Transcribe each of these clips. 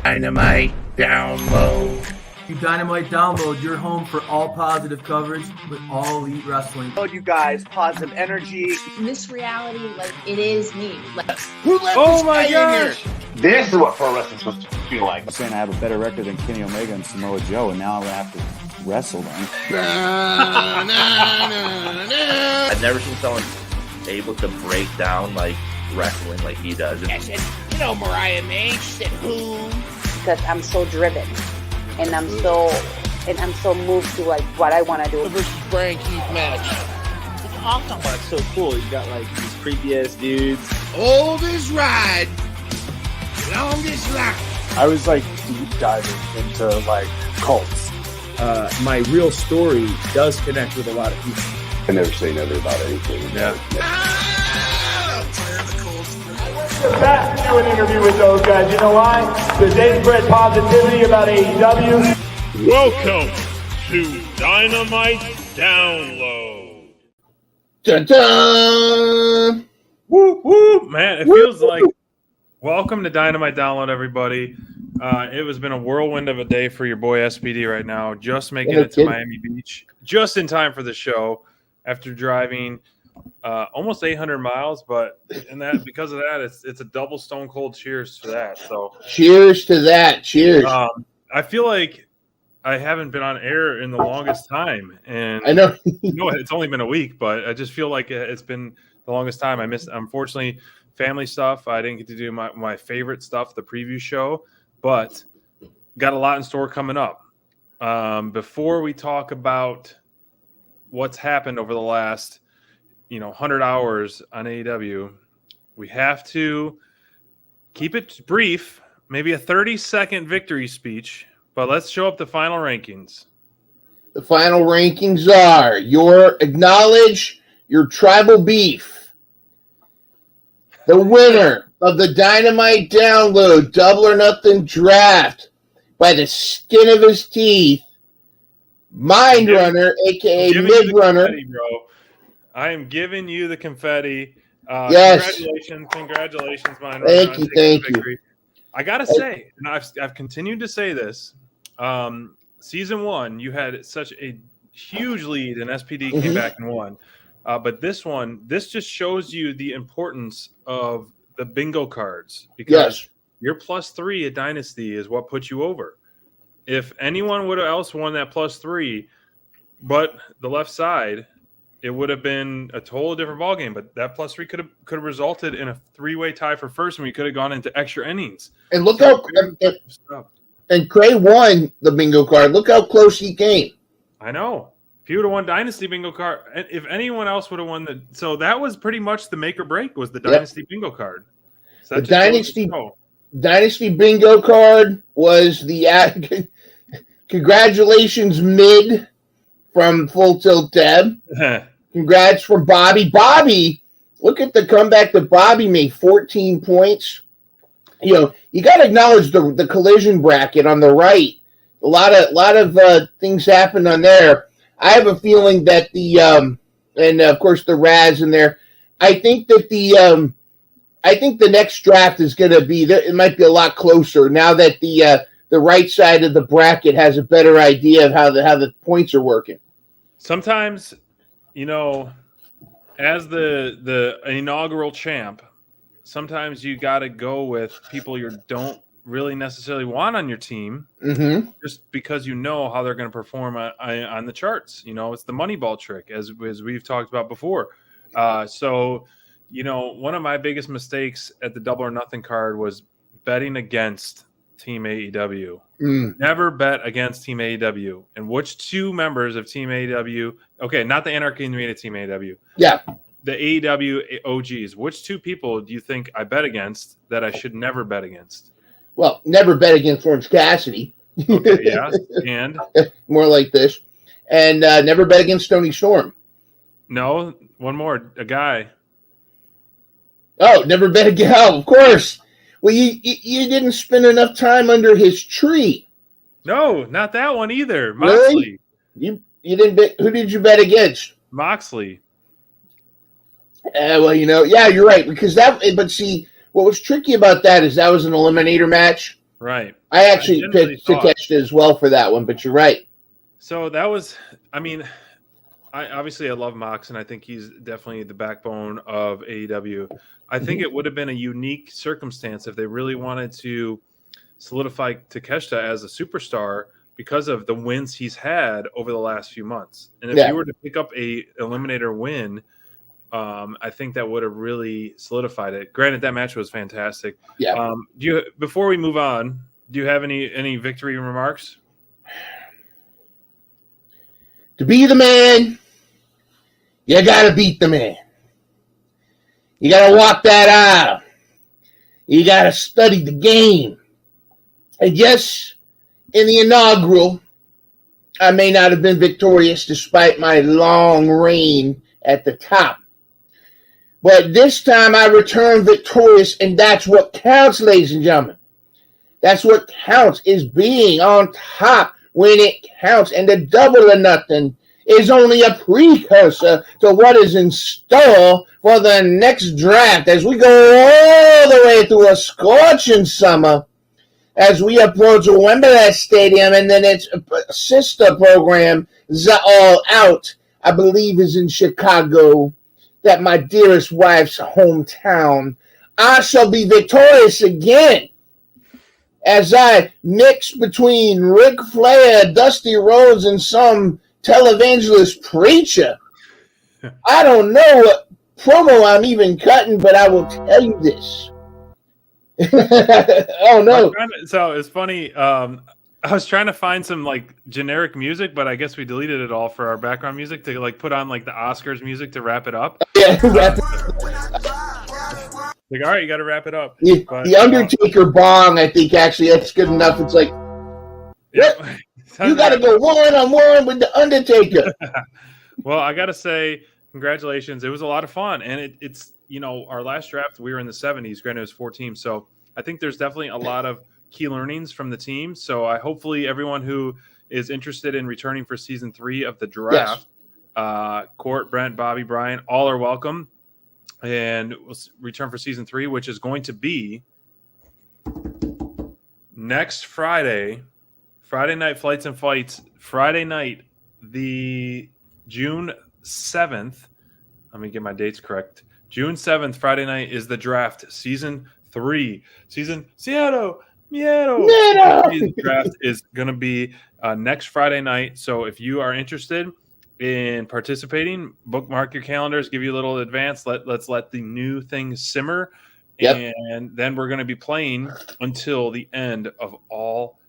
Dynamite download. You Dynamite download, your home for all positive coverage with all elite wrestling. You guys, positive energy. This reality, like, it is me. Like, Who let this guy in here? This is what pro wrestling's supposed to feel like. I'm saying I have a better record than Kenny Omega and Samoa Joe, and now I'm going to have to wrestle them. I've never seen someone able to break down, like, wrestling like he does. I said, Mariah May, she said, who? Because I'm so driven, and I'm so moved to like what I want to do. The versus Brian Keith match. It's awesome. That's so cool. You got like these creepy ass dudes. Oldest ride, longest line. I was like deep diving into like cults. My real story does connect with a lot of people. I never say never about anything. Yeah. Back to do an interview with those guys. You know why? Because they spread positivity about AEW. Welcome to Dynamite Download. Dun-dun! Woo woo, man! It feels like welcome to Dynamite Download, everybody. It has been a whirlwind of a day for your boy SPD right now. Just making it to Miami Beach, just in time for the show after driving almost 800 miles, but because of that, it's a double stone cold cheers to that. So cheers to that. Cheers. I feel like I haven't been on air in the longest time, and I know it's only been a week, but I just feel like it's been the longest time. I missed, unfortunately, family stuff. I didn't get to do my favorite stuff, the preview show, but got a lot in store coming up. Before we talk about what's happened over the last 100 hours on AEW, we have to keep it brief, maybe a 30-second victory speech, but let's show up the final rankings. The final rankings are acknowledge your tribal beef. The winner of the Dynamite Download Double or Nothing Draft by the skin of his teeth, Mind Runner, a.k.a. Mid Runner. I am giving you the confetti. Yes. Congratulations, Mind Thank Runner. Thank you. I got to say, and I've continued to say this, season 1, you had such a huge lead, and SPD came back and won. But this just shows you the importance of the bingo cards, because your +3 at Dynasty is what put you over. If anyone would have else won that +3, but the left side, it would have been a totally different ballgame. But that +3 could have resulted in a 3-way tie for first, and we could have gone into extra innings. And look and Cray won the bingo card. Look how close he came. I know. If he would have won Dynasty bingo card, if anyone else would have won so that was pretty much the make or break, was the Dynasty bingo card. So the Dynasty bingo card was the congratulations Mid from Full Tilt Deb. Congrats from Bobby. Bobby, look at the comeback that Bobby made, 14 points. You got to acknowledge the collision bracket on the right. A lot of things happened on there. I have a feeling that and of course the Raz in there. I think that the next draft is going to be it might be a lot closer now that the right side of the bracket has a better idea of how the points are working. Sometimes, as the inaugural champ, sometimes you got to go with people you don't really necessarily want on your team, just because how they're going to perform on the charts. It's the Moneyball trick, as we've talked about before. So, one of my biggest mistakes at the Double or Nothing card was betting against Team AEW. Never bet against Team AEW. And which two members of Team AEW? Okay, not the Anarchy and Arena Team AEW. Yeah. The AEW OGs. Which two people do you think I bet against that I should never bet against? Well, never bet against Orange Cassidy. Okay, yeah. And? More like this. And never bet against Tony Storm. No, one more. A guy. Oh, never bet against. Oh, of course. Well, you didn't spend enough time under his tree. No, not that one either. Moxley. Really? You didn't bet. Who did you bet against? Moxley. Well, yeah, you're right. Because but see, what was tricky about that is that was an eliminator match. Right. I actually genuinely picked thought- Takeshita as well for that one, but you're right. So that was, I mean, I love Mox, and I think he's definitely the backbone of AEW. I think it would have been a unique circumstance if they really wanted to solidify Takeshita as a superstar because of the wins he's had over the last few months. And if you were to pick up a eliminator win, I think that would have really solidified it. Granted, that match was fantastic. Yeah. Before we move on, do you have any victory remarks? To be the man, you got to beat the man. You got to walk that aisle. You got to study the game. And yes, in the inaugural, I may not have been victorious despite my long reign at the top. But this time I returned victorious, and that's what counts, ladies and gentlemen. That's what counts, is being on top when it counts. And the double or nothing is only a precursor to what is in store for the next draft as we go all the way through a scorching summer as we approach Wembley Stadium, and then its sister program, The All Out, I believe is in Chicago, that my dearest wife's hometown. I shall be victorious again as I mix between Ric Flair, Dusty Rhodes, and some televangelist preacher. I don't know what promo I'm even cutting, but I will tell you this. Oh no! So it's funny. I was trying to find some like generic music, but I guess we deleted it all for our background music to like put on like the Oscars music to wrap it up. Yeah, wrap it. Like, all right, you got to wrap it up. But, the Undertaker bong, I think actually that's good enough. It's like, yeah. You got to go one-on-one with the Undertaker. Well, I got to say, congratulations. It was a lot of fun. And it's, our last draft, we were in the 70s. Granted, it was 4 teams. So I think there's definitely a lot of key learnings from the team. So hopefully everyone who is interested in returning for season 3 of the draft, Court, Brent, Bobby, Brian, all are welcome. And we'll return for season 3, which is going to be next Friday Night Flights and Fights. Friday night, the June 7th. Let me get my dates correct. June 7th, Friday night, is the draft. Season 3. Seattle. The draft is going to be next Friday night. So if you are interested in participating, bookmark your calendars, give you a little advance. Let's let the new thing simmer. Yep. And then we're going to be playing until the end of All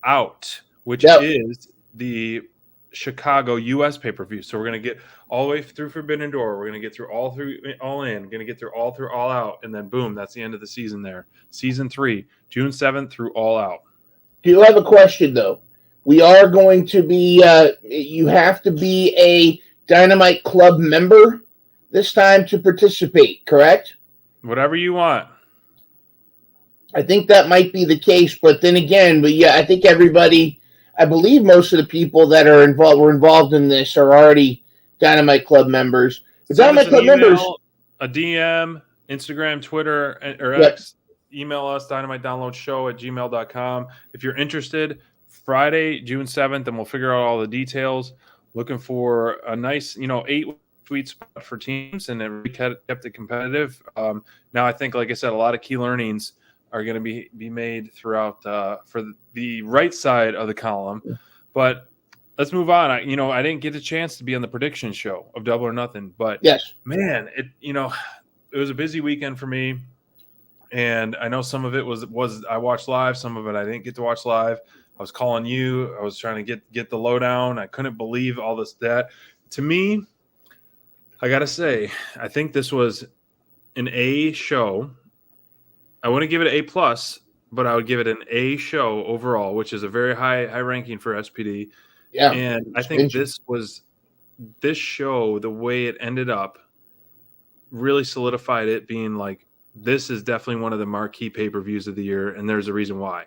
Out, which is the Chicago U.S. pay-per-view. So we're going to get all the way through Forbidden Door. We're going to get through All In. Going to get through All Out. And then, boom, that's the end of the season there. Season 3, June 7th through All Out. Do you have a question, though? We are going to be, you have to be a Dynamite Club member this time to participate, correct? Whatever you want. I think that might be the case, but then again, I think everybody, I believe most of the people that were involved in this are already Dynamite Club members. The Dynamite Club members, a DM, Instagram, Twitter, or X, email us, dynamitedownloadshow@gmail.com. If you're interested, Friday, June 7th, and we'll figure out all the details. Looking for a nice, 8 sweet spot for teams, and it kept it competitive. Now, I think, like I said, a lot of key learnings are going to be made throughout for the right side of the column. But let's move on. I didn't get a chance to be on the prediction show of Double or Nothing, but man, it was a busy weekend for me. And I know some of it was I watched live, some of it I didn't get to watch live. I was calling you. I was trying to get the lowdown. I couldn't believe all that. To me, I got to say, I think this was an A show. I wouldn't give it an A+, but I would give it an A show overall, which is a very high ranking for SPD. Yeah. And I think this show, the way it ended up, really solidified it being like, this is definitely one of the marquee pay-per-views of the year, and there's a reason why.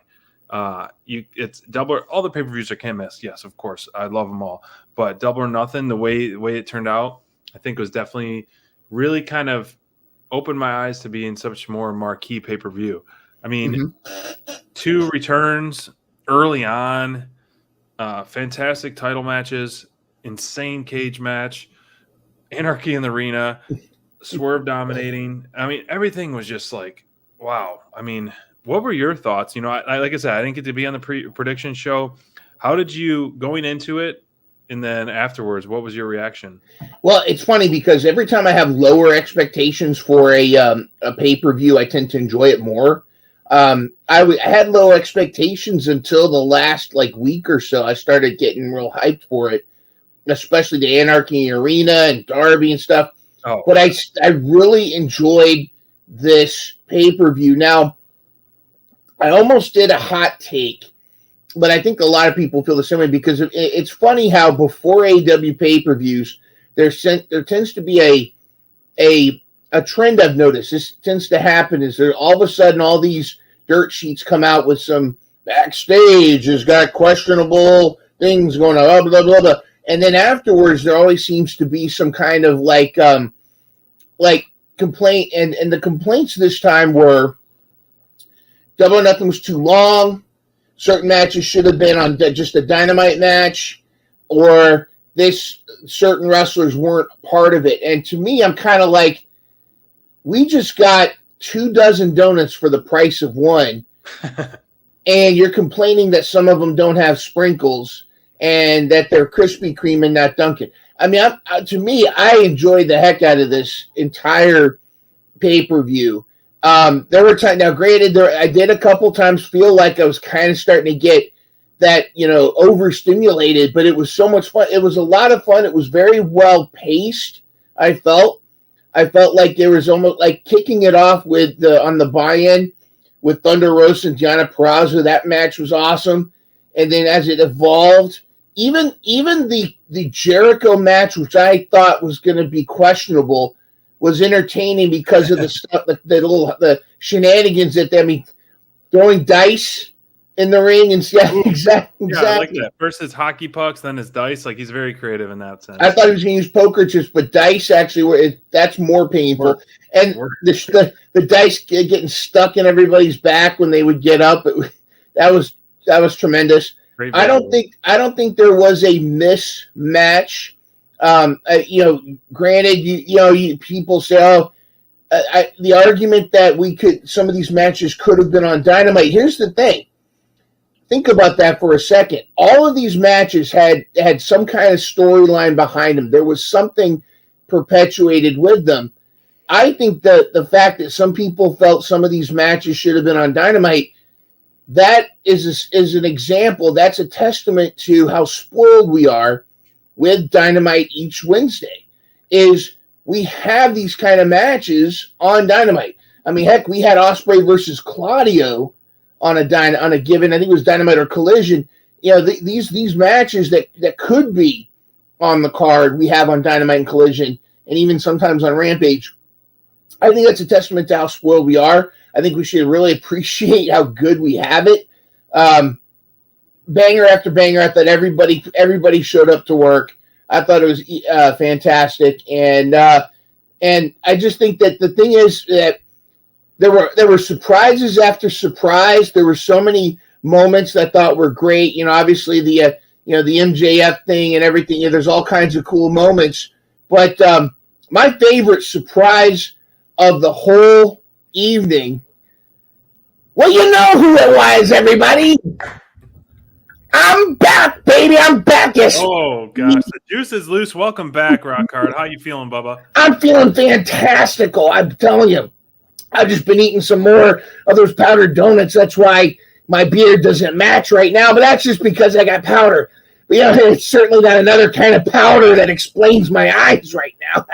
It's Double. All the pay-per-views are can't miss. Yes, of course, I love them all. But Double or Nothing, the way it turned out, I think was definitely really kind of opened my eyes to being such more marquee pay-per-view. I mean, 2 returns early on, fantastic title matches, insane cage match, Anarchy in the Arena, Swerve dominating. I mean, everything was just like, wow. I mean, what were your thoughts? You know, I like I said, I didn't get to be on the prediction show. How did you, going into it, and then afterwards, what was your reaction? Well, it's funny because every time I have lower expectations for a pay-per-view, I tend to enjoy it more. I had low expectations until the last week or so. I started getting real hyped for it, especially the Anarchy Arena and Darby and stuff. Oh. But I really enjoyed this pay-per-view. Now, I almost did a hot take, but I think a lot of people feel the same way because it's funny how before AEW pay-per-views, there tends to be a trend I've noticed. This tends to happen is there all of a sudden all these dirt sheets come out with some backstage has got questionable things going on, blah, blah, blah. And then afterwards, there always seems to be some kind of complaint. And the complaints this time were Double or Nothing was too long. Certain matches should have been on just a Dynamite match, or certain wrestlers weren't part of it. And to me, I'm kind of like, we just got 24 donuts for the price of one, and you're complaining that some of them don't have sprinkles and that they're Krispy Kreme and not Dunkin'. I mean, to me, I enjoyed the heck out of this entire pay-per-view. There were times, now granted, I did a couple times feel like I was kind of starting to get that, overstimulated, but it was so much fun. It was a lot of fun. It was very well paced. I felt like there was almost like kicking it off with on the buy-in with Thunder Rosa and Deonna Purrazzo. That match was awesome. And then as it evolved, even the Jericho match, which I thought was going to be questionable, was entertaining because of the stuff, the shenanigans that throwing dice in the ring and exactly. Yeah, I like that. First his hockey pucks, then his dice. Like he's very creative in that sense. I thought he was going to use poker chips, but dice actually that's more painful. And the dice getting stuck in everybody's back when they would get up. That was tremendous. I don't think there was a mismatch. Granted, people say, the argument that some of these matches could have been on Dynamite. Here's the thing. Think about that for a second. All of these matches had some kind of storyline behind them. There was something perpetuated with them. I think that the fact that some people felt some of these matches should have been on Dynamite, that is an example. That's a testament to how spoiled we are with Dynamite each Wednesday. Is we have these kind of matches on Dynamite. I mean, heck, we had Ospreay versus Claudio on a given, I think it was Dynamite or Collision. These matches that could be on the card, we have on Dynamite and Collision, and even sometimes on Rampage. I think that's a testament to how spoiled we are. I think we should really appreciate how good we have it. Banger after banger. I thought everybody showed up to work. I thought it was fantastic, and I just think that the thing is that there were surprises after surprise. There were so many moments that I thought were great. Obviously the MJF thing and everything. There's all kinds of cool moments, but my favorite surprise of the whole evening. Well, you know who it was, everybody. I'm back, baby. I'm back. Yes. Oh gosh, the juice is loose. Welcome back, Rockhard. How you feeling, Bubba? I'm feeling fantastical. I'm telling you. I've just been eating some more of those powdered donuts. That's why my beard doesn't match right now, but that's just because I got powder. But it's certainly not another kind of powder that explains my eyes right now.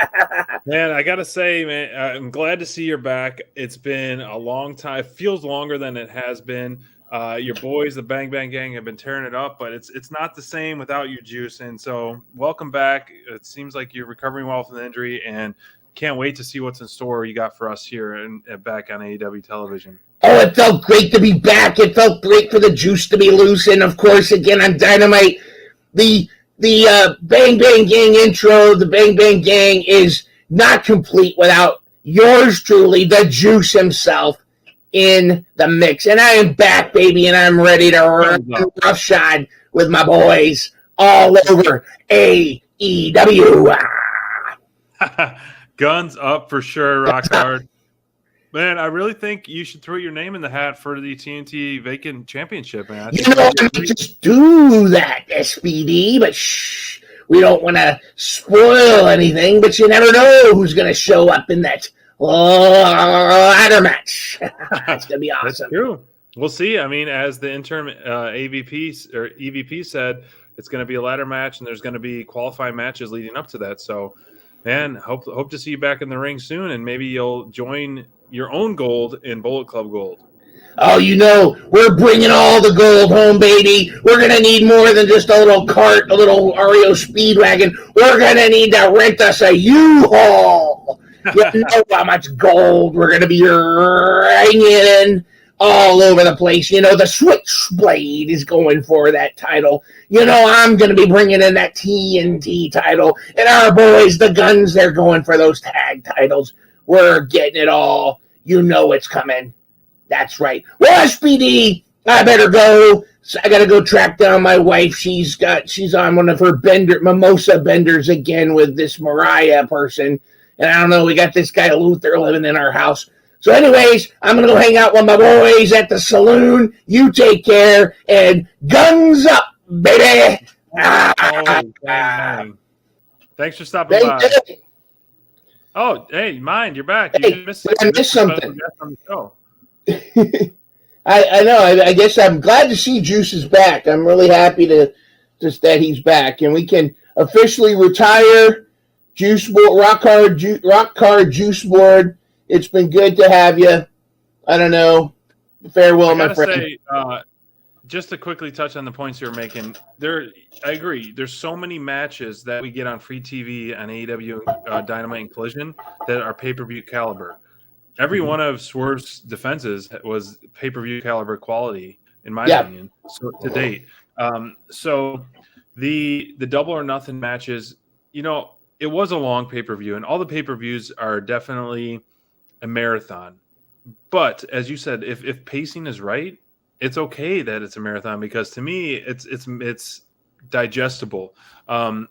Man, I got to say, man, I'm glad to see you're back. It's been a long time. It feels longer than it has been. Your boys, the Bang Bang Gang, have been tearing it up, but it's not the same without you, Juice. And so welcome back. It seems like you're recovering well from the injury, and can't wait to see what's in store you got for us here and back on AEW television. Oh, it felt great to be back. It felt great for the Juice to be loose. And, of course, again, on Dynamite, the Bang Bang Gang intro, the Bang Bang Gang is not complete without yours truly, the Juice himself, in the mix. And I am back, baby, and I'm ready to run roughshod with my boys all over AEW. Guns up for sure, rock hard. Man, I really think you should throw your name in the hat for the TNT Vacant Championship, man. I might just do that, SBD, but shh, we don't want to spoil anything, but you never know who's going to show up in that ladder match. It's going to be awesome. That's true. We'll see. I mean, as the interim EVP said, it's going to be a ladder match, and there's going to be qualifying matches leading up to that. So, man, hope to see you back in the ring soon, and maybe you'll join your own gold in Bullet Club Gold. Oh, we're bringing all the gold home, baby. We're going to need more than just a little cart, a little REO Speedwagon. We're going to need to rent us a U-Haul. You know how much gold we're going to be bringing all over the place. The Switchblade is going for that title. I'm going to be bringing in that TNT title. And our boys, the Guns, they're going for those tag titles. We're getting it all. It's coming. That's right. Well, SPD, I better go. I got to go track down my wife. She's on one of her mimosa benders again with this Mariah person. And I don't know, we got this guy Luther living in our house. So anyways, I'm going to go hang out with my boys at the saloon. You take care, and guns up, baby. Thanks for stopping by. Oh, hey, Mind, you're back. You missed something. On the show. I know. I guess I'm glad to see Juice is back. I'm really happy that he's back, and we can officially retire Juice Board, Rock Hard Juice Board. It's been good to have you. I don't know. Farewell, my friend. Just to quickly touch on the points you were making, I agree. There's so many matches that we get on free TV on AEW, Dynamite, and Collision that are pay-per-view caliber. Every one of Swerve's defenses was pay-per-view caliber quality, in my opinion, so to date. So the Double or Nothing matches, it was a long pay-per-view, and all the pay-per-views are definitely a marathon. But as you said, if pacing is right, it's okay that it's a marathon, because to me it's digestible. I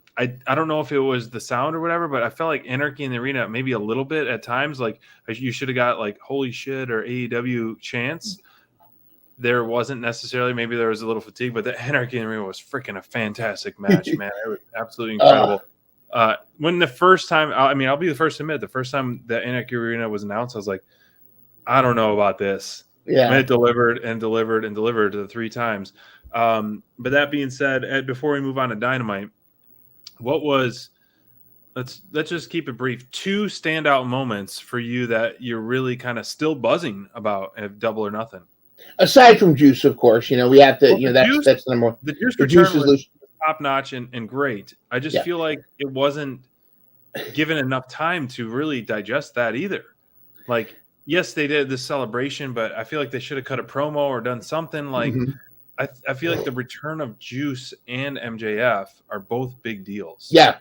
don't know if it was the sound or whatever, but I felt like Anarchy in the Arena maybe a little bit at times, like you should have got like holy shit or AEW chants. There wasn't necessarily, maybe there was a little fatigue, but the Anarchy in the Arena was freaking a fantastic match, man. It was absolutely incredible. When the first time, I'll be the first to admit, the first time the Anarchy Arena was announced, I was like, I don't know about this. Yeah. And it delivered and delivered and delivered the 3 times. But that being said, Ed, before we move on to Dynamite, let's just keep it brief. 2 standout moments for you that you're really kind of still buzzing about at Double or Nothing. Aside from Juice, of course, we have to, that's the number one. The Juice return was top notch and great. I just feel like it wasn't given enough time to really digest that either. Like, yes, they did this celebration, but I feel like they should have cut a promo or done something. Like, I feel like the return of Juice and MJF are both big deals. Yeah.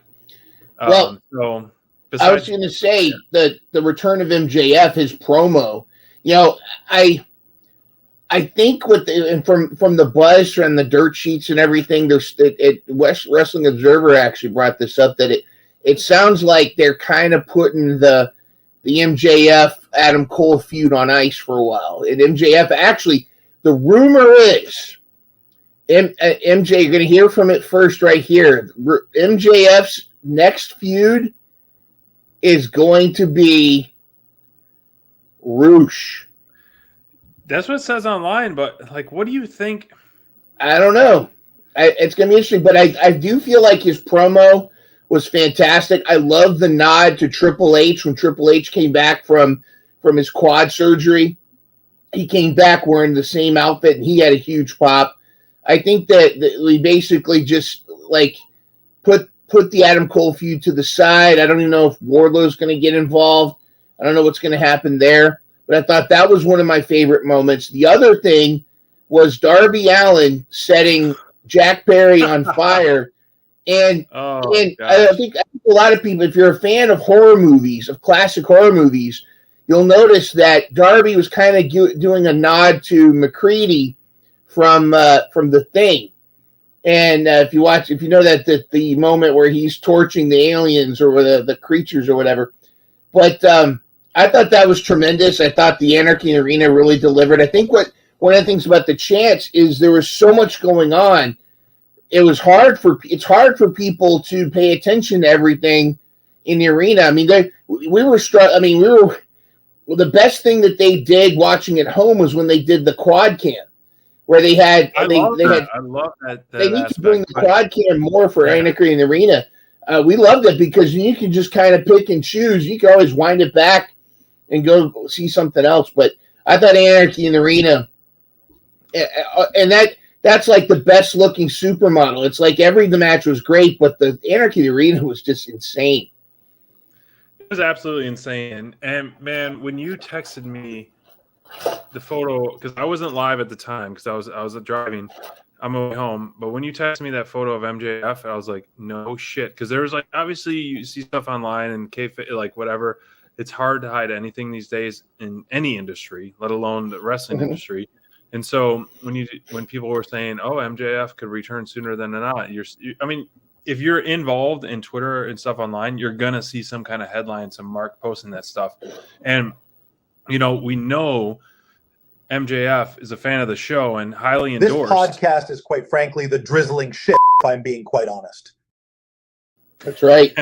Well, so I was going to say the return of MJF, his promo. I think from the buzz from the dirt sheets and everything, West Wrestling Observer actually brought this up, that it sounds like they're kind of putting the MJF Adam Cole feud on ice for a while. And MJF, actually, the rumor is, MJ, you're going to hear from it first right here. MJF's next feud is going to be Roosh. That's what it says online, but like, what do you think? I don't know. It's going to be interesting, but I do feel like his promo was fantastic. I love the nod to Triple H when Triple H came back from his quad surgery. He came back wearing the same outfit, and he had a huge pop. I think that we basically just like put the Adam Cole feud to the side. I don't even know if Wardlow's going to get involved. I don't know what's going to happen there. But I thought that was one of my favorite moments. The other thing was Darby Allin setting Jack Perry on fire. And I think a lot of people, if you're a fan of horror movies, of classic horror movies, you'll notice that Darby was kind of doing a nod to McCready from The Thing. And if you know that the moment where he's torching the aliens or the creatures or whatever. But I thought that was tremendous. I thought the Anarchy in the Arena really delivered. I think one of the things about the chants is there was so much going on. It's hard for people to pay attention to everything in the arena. I mean, the best thing that they did watching at home was when they did the quad cam, where they had. I love that. They need to bring the quad cam more for Anarchy in the Arena. We loved it because you can just kind of pick and choose. You can always wind it back and go see something else. But I thought Anarchy in the Arena, and that's like the best looking supermodel. It's like the match was great, but the Anarchy in the Arena was just insane. It was absolutely insane. And man, when you texted me the photo, because I wasn't live at the time because I was driving, I'm away home. But when you texted me that photo of MJF, I was like, no shit, because there was like, obviously you see stuff online and like whatever. It's hard to hide anything these days in any industry, let alone the wrestling industry. And so when people were saying, "Oh, MJF could return sooner than not," I mean, if you're involved in Twitter and stuff online, you're gonna see some kind of headline, some Mark posting that stuff. And we know MJF is a fan of the show and highly endorsed. This podcast is quite frankly the drizzling shit, if I'm being quite honest. That's right.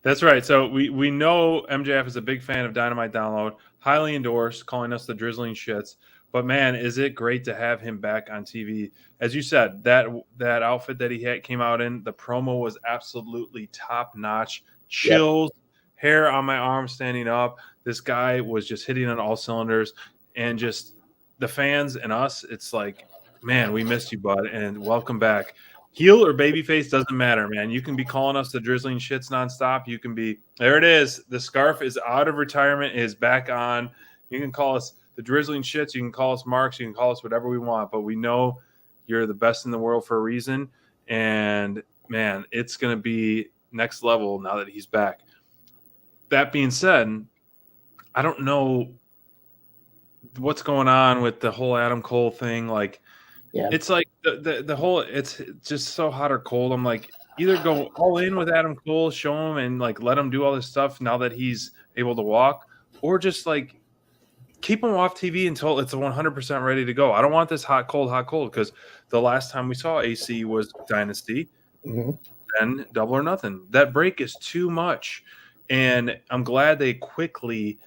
That's right. So we know MJF is a big fan of Dynamite Download, highly endorsed, calling us the drizzling shits. But man, is it great to have him back on TV? As you said, that outfit that he came out in, the promo was absolutely top notch. Chills, hair on my arm standing up. This guy was just hitting on all cylinders, and just the fans and us. It's like, man, we missed you, bud, and welcome back. Heel or babyface doesn't matter, man. You can be calling us the drizzling shits nonstop. You can be there. It is. The scarf is out of retirement. It is back on. You can call us the drizzling shits. You can call us Marks. You can call us whatever we want. But we know you're the best in the world for a reason. And man, it's going to be next level now that he's back. That being said, I don't know what's going on with the whole Adam Cole thing. Like, it's like the whole, it's just so hot or cold. I'm like, either go all in with Adam Cole, show him and like let him do all this stuff now that he's able to walk, or just like keep him off TV until it's 100% ready to go. I don't want this hot, cold, because the last time we saw AC was Dynasty, then Double or Nothing. That break is too much. And I'm glad they quickly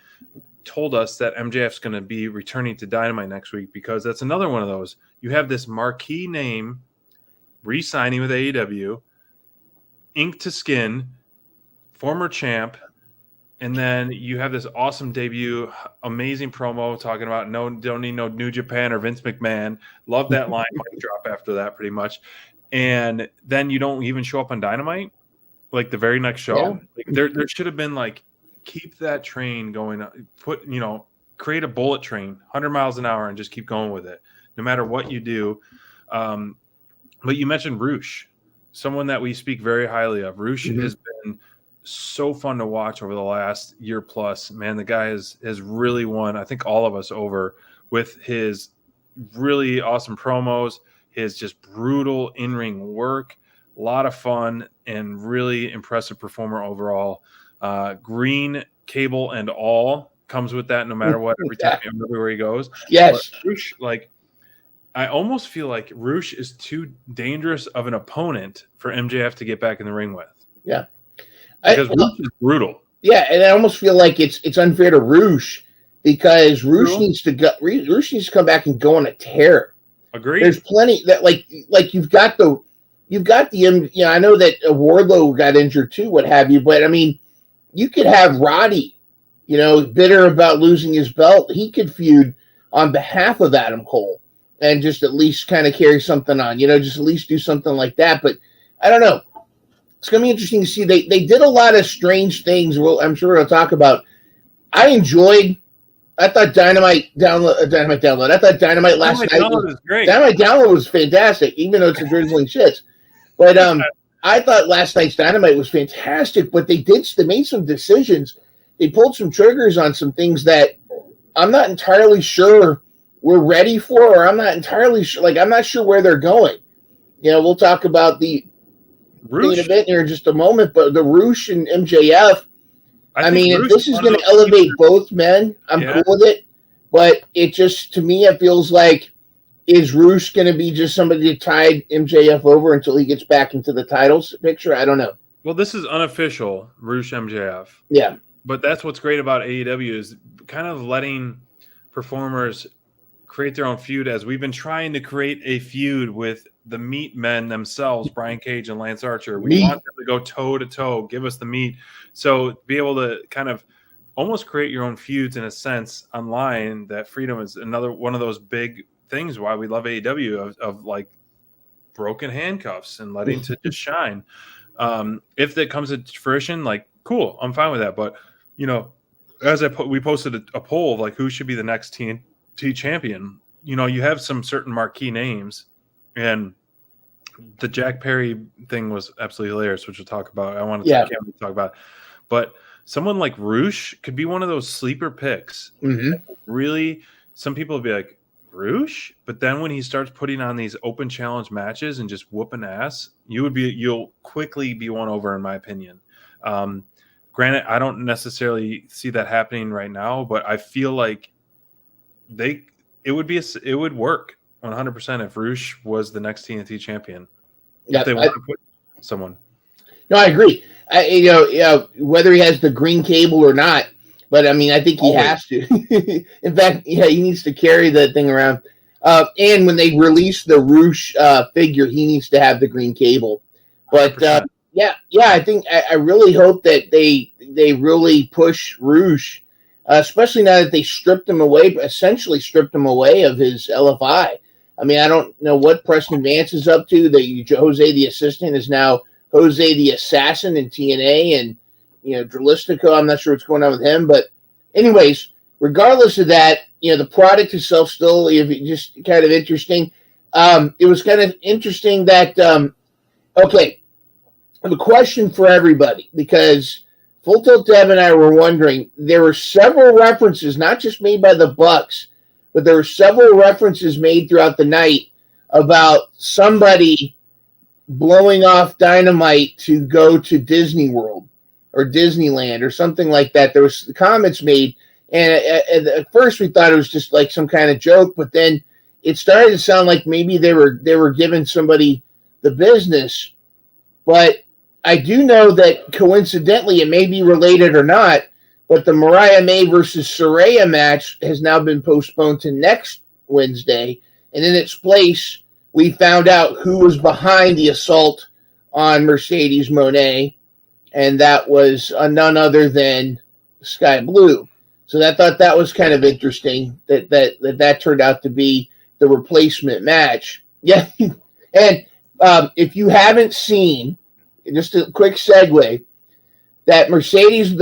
told us that MJF's going to be returning to Dynamite next week, because that's another one of those. You have this marquee name re-signing with AEW, ink to skin, former champ, and then you have this awesome debut, amazing promo talking about don't need no New Japan or Vince McMahon. Love that line, mic drop after that pretty much. And then you don't even show up on Dynamite, like the very next show. Yeah. Like there should have been like, keep that train going, create a bullet train, 100 miles an hour, and just keep going with it, no matter what you do. But you mentioned Roosh, someone that we speak very highly of. Roosh has been so fun to watch over the last year plus. Man, the guy has really won, I think, all of us over with his really awesome promos, his just brutal in-ring work, a lot of fun, and really impressive performer overall. Green cable and all comes with that no matter what, every time, everywhere he goes. Yes. But Roosh, like, I almost feel like Roosh is too dangerous of an opponent for MJF to get back in the ring with. Yeah. Because Roosh is brutal. Yeah, and I almost feel like it's unfair to Roosh, because Roosh needs to come back and go on a tear. Agreed. There's plenty that like you've got the I know that Wardlow got injured too, what have you, but I mean, you could have Roddy, bitter about losing his belt. He could feud on behalf of Adam Cole and just at least kind of carry something on, just at least do something like that. But I don't know. It's going to be interesting to see. They did a lot of strange things. Well, I'm sure we'll talk about. I thought Dynamite Download. I thought Dynamite last night was great. Dynamite Download was fantastic, even though it's a drizzling shits. But I thought last night's Dynamite was fantastic, but they made some decisions pulled some triggers on some things that I'm not entirely sure we're ready for, or I'm not entirely sure. Like, I'm not sure where they're going. We'll talk about the thing in a bit here in just a moment, but the Roosh and MJF, I mean, if this is going to elevate both men, I'm cool with it. But it just, to me, it feels like, is Roosh going to be just somebody to tide MJF over until he gets back into the titles picture? I don't know. Well, this is unofficial, Roosh MJF. Yeah. But that's what's great about AEW is kind of letting performers create their own feud, as we've been trying to create a feud with the meat men themselves, Brian Cage and Lance Archer. We want them to go toe to toe, give us the meat. So be able to kind of almost create your own feuds in a sense online. That freedom is another one of those big things why we love AEW of like broken handcuffs and letting to just shine. If that comes to fruition, like, cool, I'm fine with that. But as we posted a poll of like who should be the next TNT champion. You have some certain marquee names, and the Jack Perry thing was absolutely hilarious, which we'll talk about. I want to talk about, but someone like Roosh could be one of those sleeper picks. Mm-hmm. Really, some people would be like, Roosh, but then when he starts putting on these open challenge matches and just whooping ass, you'll quickly be won over, in my opinion. Granted, I don't necessarily see that happening right now, but I feel like it would work 100% if Roosh was the next TNT champion. Yeah, if they want to put someone. No, I agree. Whether he has the green cable or not, but I mean, I think he has to. In fact, he needs to carry the thing around. And when they release the Roosh figure, he needs to have the green cable. But I think I really hope that they really push Roosh, especially now that they essentially stripped him away of his LFI. I mean, I don't know what Preston Vance is up to. Jose the assistant is now Jose the assassin in TNA, and Dralistico, I'm not sure what's going on with him. But anyways, regardless of that, the product itself still just kind of interesting. It was kind of interesting that, okay, I have a question for everybody, because Full Tilt Dev and I were wondering, there were several references, not just made by the Bucks, but there were several references made throughout the night about somebody blowing off Dynamite to go to Disney World or Disneyland or something like that. There was comments made, and at first we thought it was just like some kind of joke, but then it started to sound like maybe they were giving somebody the business. But I do know that coincidentally, it may be related or not, but the Mariah May versus Saraya match has now been postponed to next Wednesday, and in its place, we found out who was behind the assault on Mercedes Moné, and that was none other than Sky Blue. So I thought that was kind of interesting that turned out to be the replacement match. Yeah, and if you haven't seen, just a quick segue, that the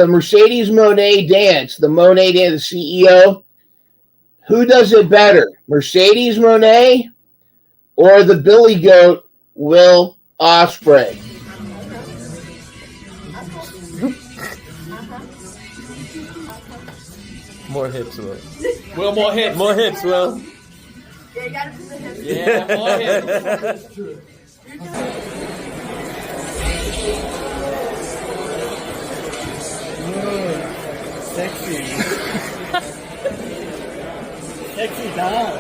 Mercedes Moné dance, the Moné dance, the CEO, who does it better, Mercedes Moné or the Billy Goat Will Ospreay? More hips, Will. Will, more hips. More hips, Will. Yeah, you gotta put the hips. Yeah, more hips. Sexy. Sexy doll.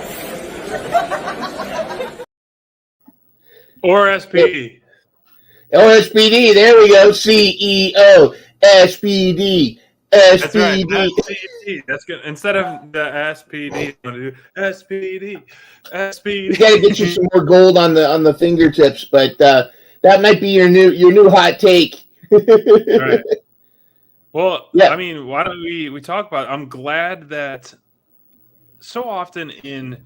Or SPD. Or SPD. There we go. CEO. SPD. That's right. SPD. SPD. That's good. Instead of the SPD, I'm gonna do SPD. SPD. We got to get you some more gold on the fingertips, but that might be your new hot take. Right. Well, yeah. I mean, why don't we talk about it? I'm glad that so often in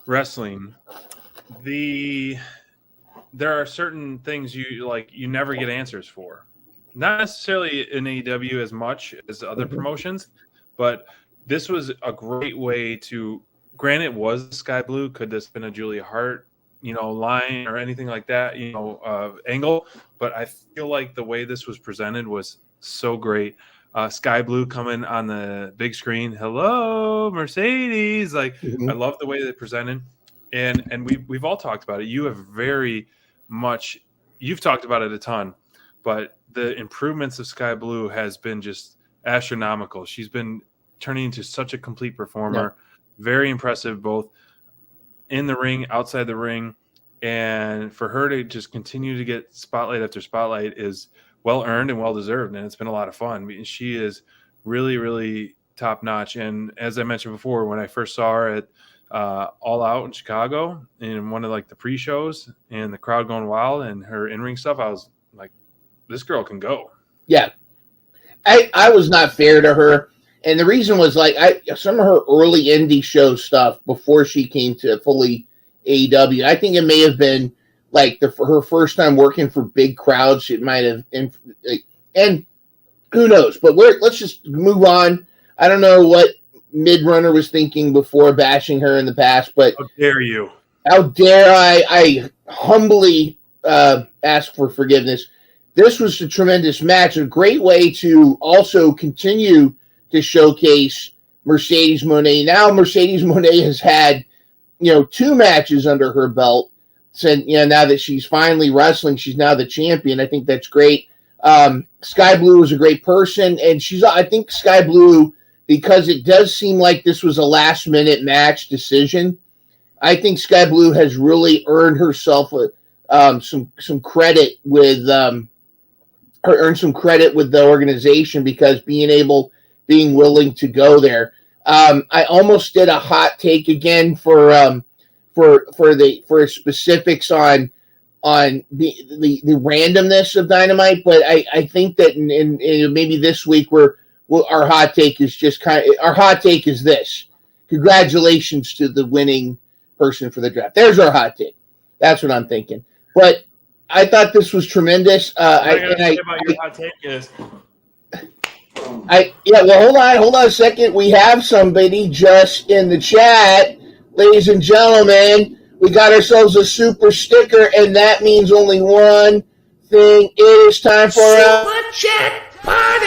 wrestling, there are certain things you never get answers for. Not necessarily in AEW as much as other promotions, but this was a great way to. Granted, it was Sky Blue. Could this have been a Julia Hart, line or anything like that, angle? But I feel like the way this was presented was so great. Sky Blue coming on the big screen. Hello, Mercedes. Like, I love the way they presented. And we've all talked about it. You have you've talked about it a ton, but the improvements of Sky Blue has been just astronomical. She's been turning into such a complete performer. Very impressive, both in the ring, outside the ring. And for her to just continue to get spotlight after spotlight is well earned and well deserved. And it's been a lot of fun. I mean, she is really, really top notch. And as I mentioned before, when I first saw her at All Out in Chicago in one of like the pre-shows and the crowd going wild and her in-ring stuff, I was like, this girl can go. Yeah. I was not fair to her. And the reason was like some of her early indie show stuff before she came to fully AEW. I think it may have been like her first time working for big crowds. It might have, and who knows? But let's just move on. I don't know what Midrunner was thinking before bashing her in the past, but how dare you? How dare I humbly ask for forgiveness. This was a tremendous match, a great way to also continue to showcase Mercedes Moné. Now Mercedes Moné has had, 2 matches under her belt. Since, now that she's finally wrestling, she's now the champion. I think that's great. Sky Blue is a great person, and I think Sky Blue, because it does seem like this was a last-minute match decision, I think Sky Blue has really earned herself some credit with earned some credit with the organization because being willing to go there. I almost did a hot take again for specifics on the randomness of Dynamite, but I think that in maybe this week our hot take is this: congratulations to the winning person for the draft. There's our hot take. That's what I'm thinking. But I thought this was tremendous. Your hot take is. Hold on a second. We have somebody just in the chat, ladies and gentlemen. We got ourselves a super sticker, and that means only one thing. It is time for a super chat party.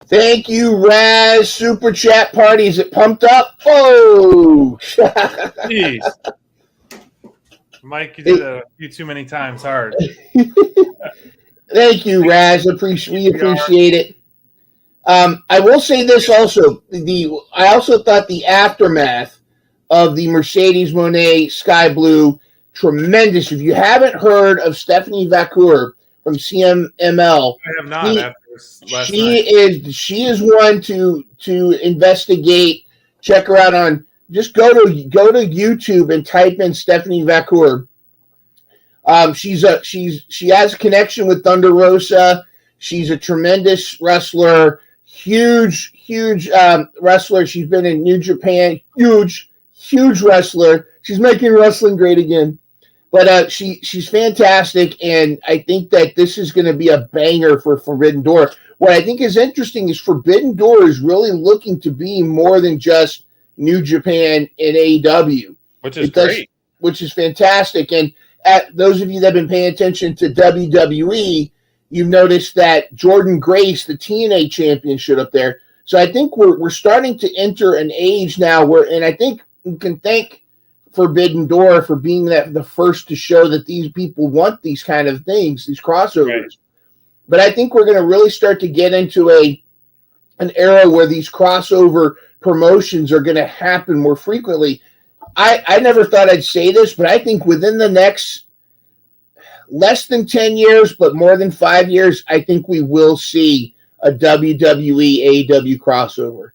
Thank you, Raz. Super chat party. Is it pumped up? Oh! Jeez. Mike, you did that a few too many times hard. Thank you, Raz. We appreciate it. I will say this also. I also thought the aftermath of the Mercedes Moné Sky Blue, tremendous. If you haven't heard of Stephanie Vacour from CMML, I have not. She is one to investigate. Check her out on. Just go to YouTube and type in Stephanie Vacour. She has a connection with Thunder Rosa. She's a tremendous wrestler, huge wrestler. She's been in New Japan, huge wrestler. She's making wrestling great again. But she's fantastic, and I think that this is going to be a banger for Forbidden Door. What I think is interesting is Forbidden Door is really looking to be more than just New Japan and AEW. Which is great. Which is fantastic. And at those of you that have been paying attention to WWE, you've noticed that Jordan Grace, the TNA champion, showed up there. So I think we're starting to enter an age now and I think we can thank Forbidden Door for being the first to show that these people want these kind of things, these crossovers. Right. But I think we're going to really start to get into an era where these crossover promotions are going to happen more frequently. I never thought I'd say this, but I think within the next less than 10 years, but more than 5 years, I think we will see a WWE AEW crossover.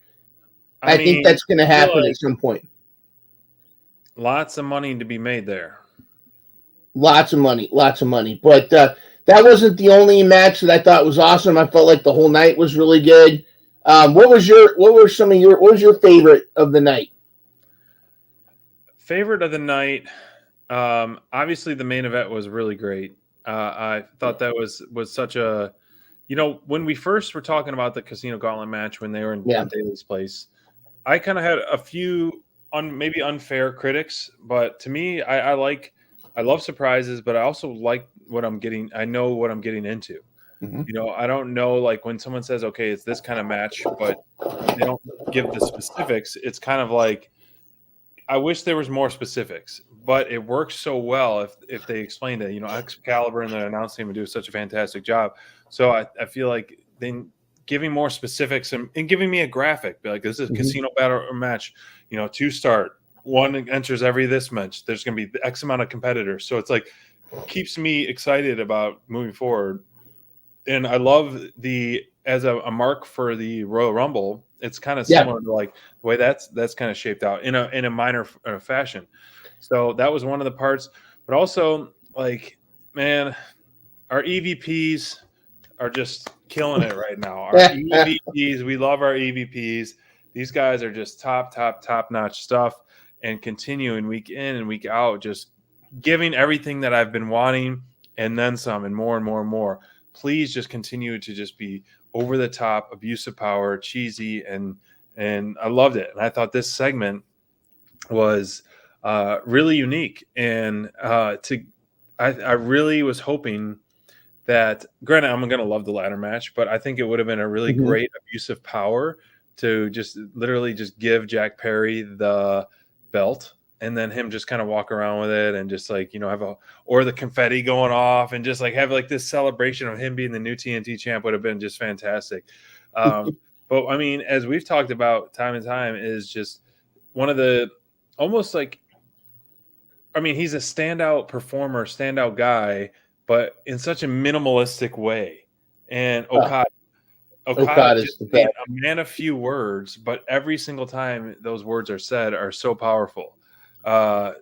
I think that's going to happen at some point. Lots of money to be made there. Lots of money. But that wasn't the only match that I thought was awesome. I felt like the whole night was really good. What was your favorite of the night? Favorite of the night, obviously the main event was really great. I thought that was such a, when we first were talking about the Casino Gauntlet match when they were in Daly's place, I kind of had a few maybe unfair critics, but to me, I love surprises, but I also like what I'm getting. I know what I'm getting into. You know, I don't know, like when someone says, okay, it's this kind of match, but they don't give the specifics. It's kind of like, I wish there was more specifics, but it works so well if they explained it. You know, Excalibur and the announce team would do such a fantastic job. So I feel like then giving more specifics and giving me a graphic, be like, this is a casino battle or match, you know, 2 start, 1 enters every this match. There's going to be X amount of competitors. So it's like, keeps me excited about moving forward. And I love as a mark for the Royal Rumble, it's kind of similar to like the way that's kind of shaped out in a minor fashion. So that was one of the parts, but also like, man, our EVPs are just killing it right now. Our EVPs, we love our EVPs. These guys are just top notch stuff, and continuing week in and week out, just giving everything that I've been wanting and then some and more and more and more. Please just continue to just be over the top, abuse of power, cheesy, and I loved it. And I thought this segment was really unique. And I really was hoping that, granted, I'm going to love the ladder match, but I think it would have been a really great abuse of power to just literally just give Jack Perry the belt, and then him just kind of walk around with it and just like, you know, or the confetti going off and just like have like this celebration of him being the new TNT champ would have been just fantastic. But I mean, as we've talked about time and time, is just one of the almost like, I mean, he's a standout performer, standout guy, but in such a minimalistic way. And Okada is just a man of few words, but every single time those words are said are so powerful.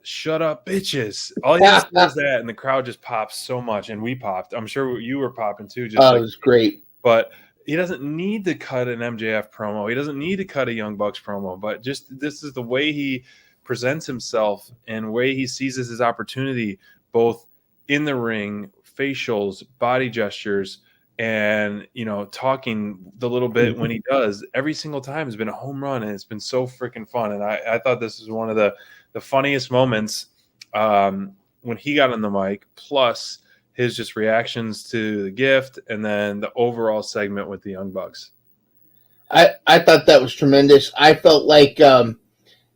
Shut up, bitches. All he has to do is that, and the crowd just pops so much, and we popped. I'm sure you were popping too. Just it was great. But he doesn't need to cut an MJF promo. He doesn't need to cut a Young Bucks promo. But just this is the way he presents himself and way he seizes his opportunity, both in the ring, facials, body gestures, and, you know, talking the little bit when he does. Every single time has been a home run, and it's been so freaking fun. And I thought this was one of the funniest moments when he got on the mic, plus his just reactions to the gift, and then the overall segment with the Young Bucks. I thought that was tremendous. I felt like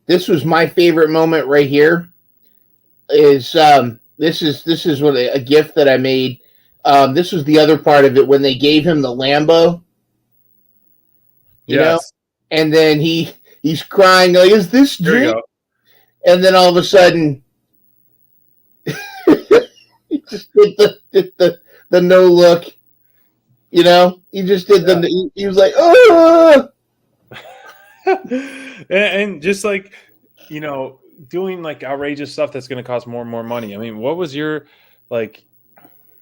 this was my favorite moment right here. This is what a gift that I made. This was the other part of it when they gave him the Lambo. You know, and then he's crying like, "Is this drink?" And then all of a sudden, he just did the no look. You know, he just did he was like, "Oh!" and just like, you know, doing like outrageous stuff that's going to cost more and more money. I mean, what was your like?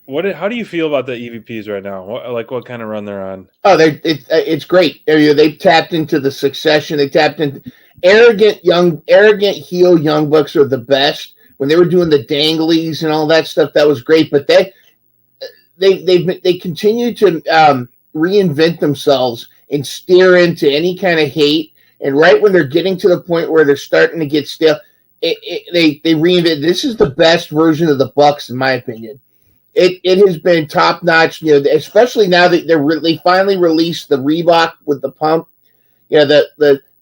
How do you feel about the EVPs right now? What kind of run they're on? Oh, it's great. They've tapped into the succession. They tapped into arrogant heel Young Bucks are the best. When they were doing the danglies and all that stuff, that was great. But they continue to reinvent themselves and steer into any kind of hate. And right when they're getting to the point where they're starting to get stale, they reinvent. This is the best version of the Bucks, in my opinion. It has been top notch, you know, especially now that they finally released the Reebok with the pump. You know,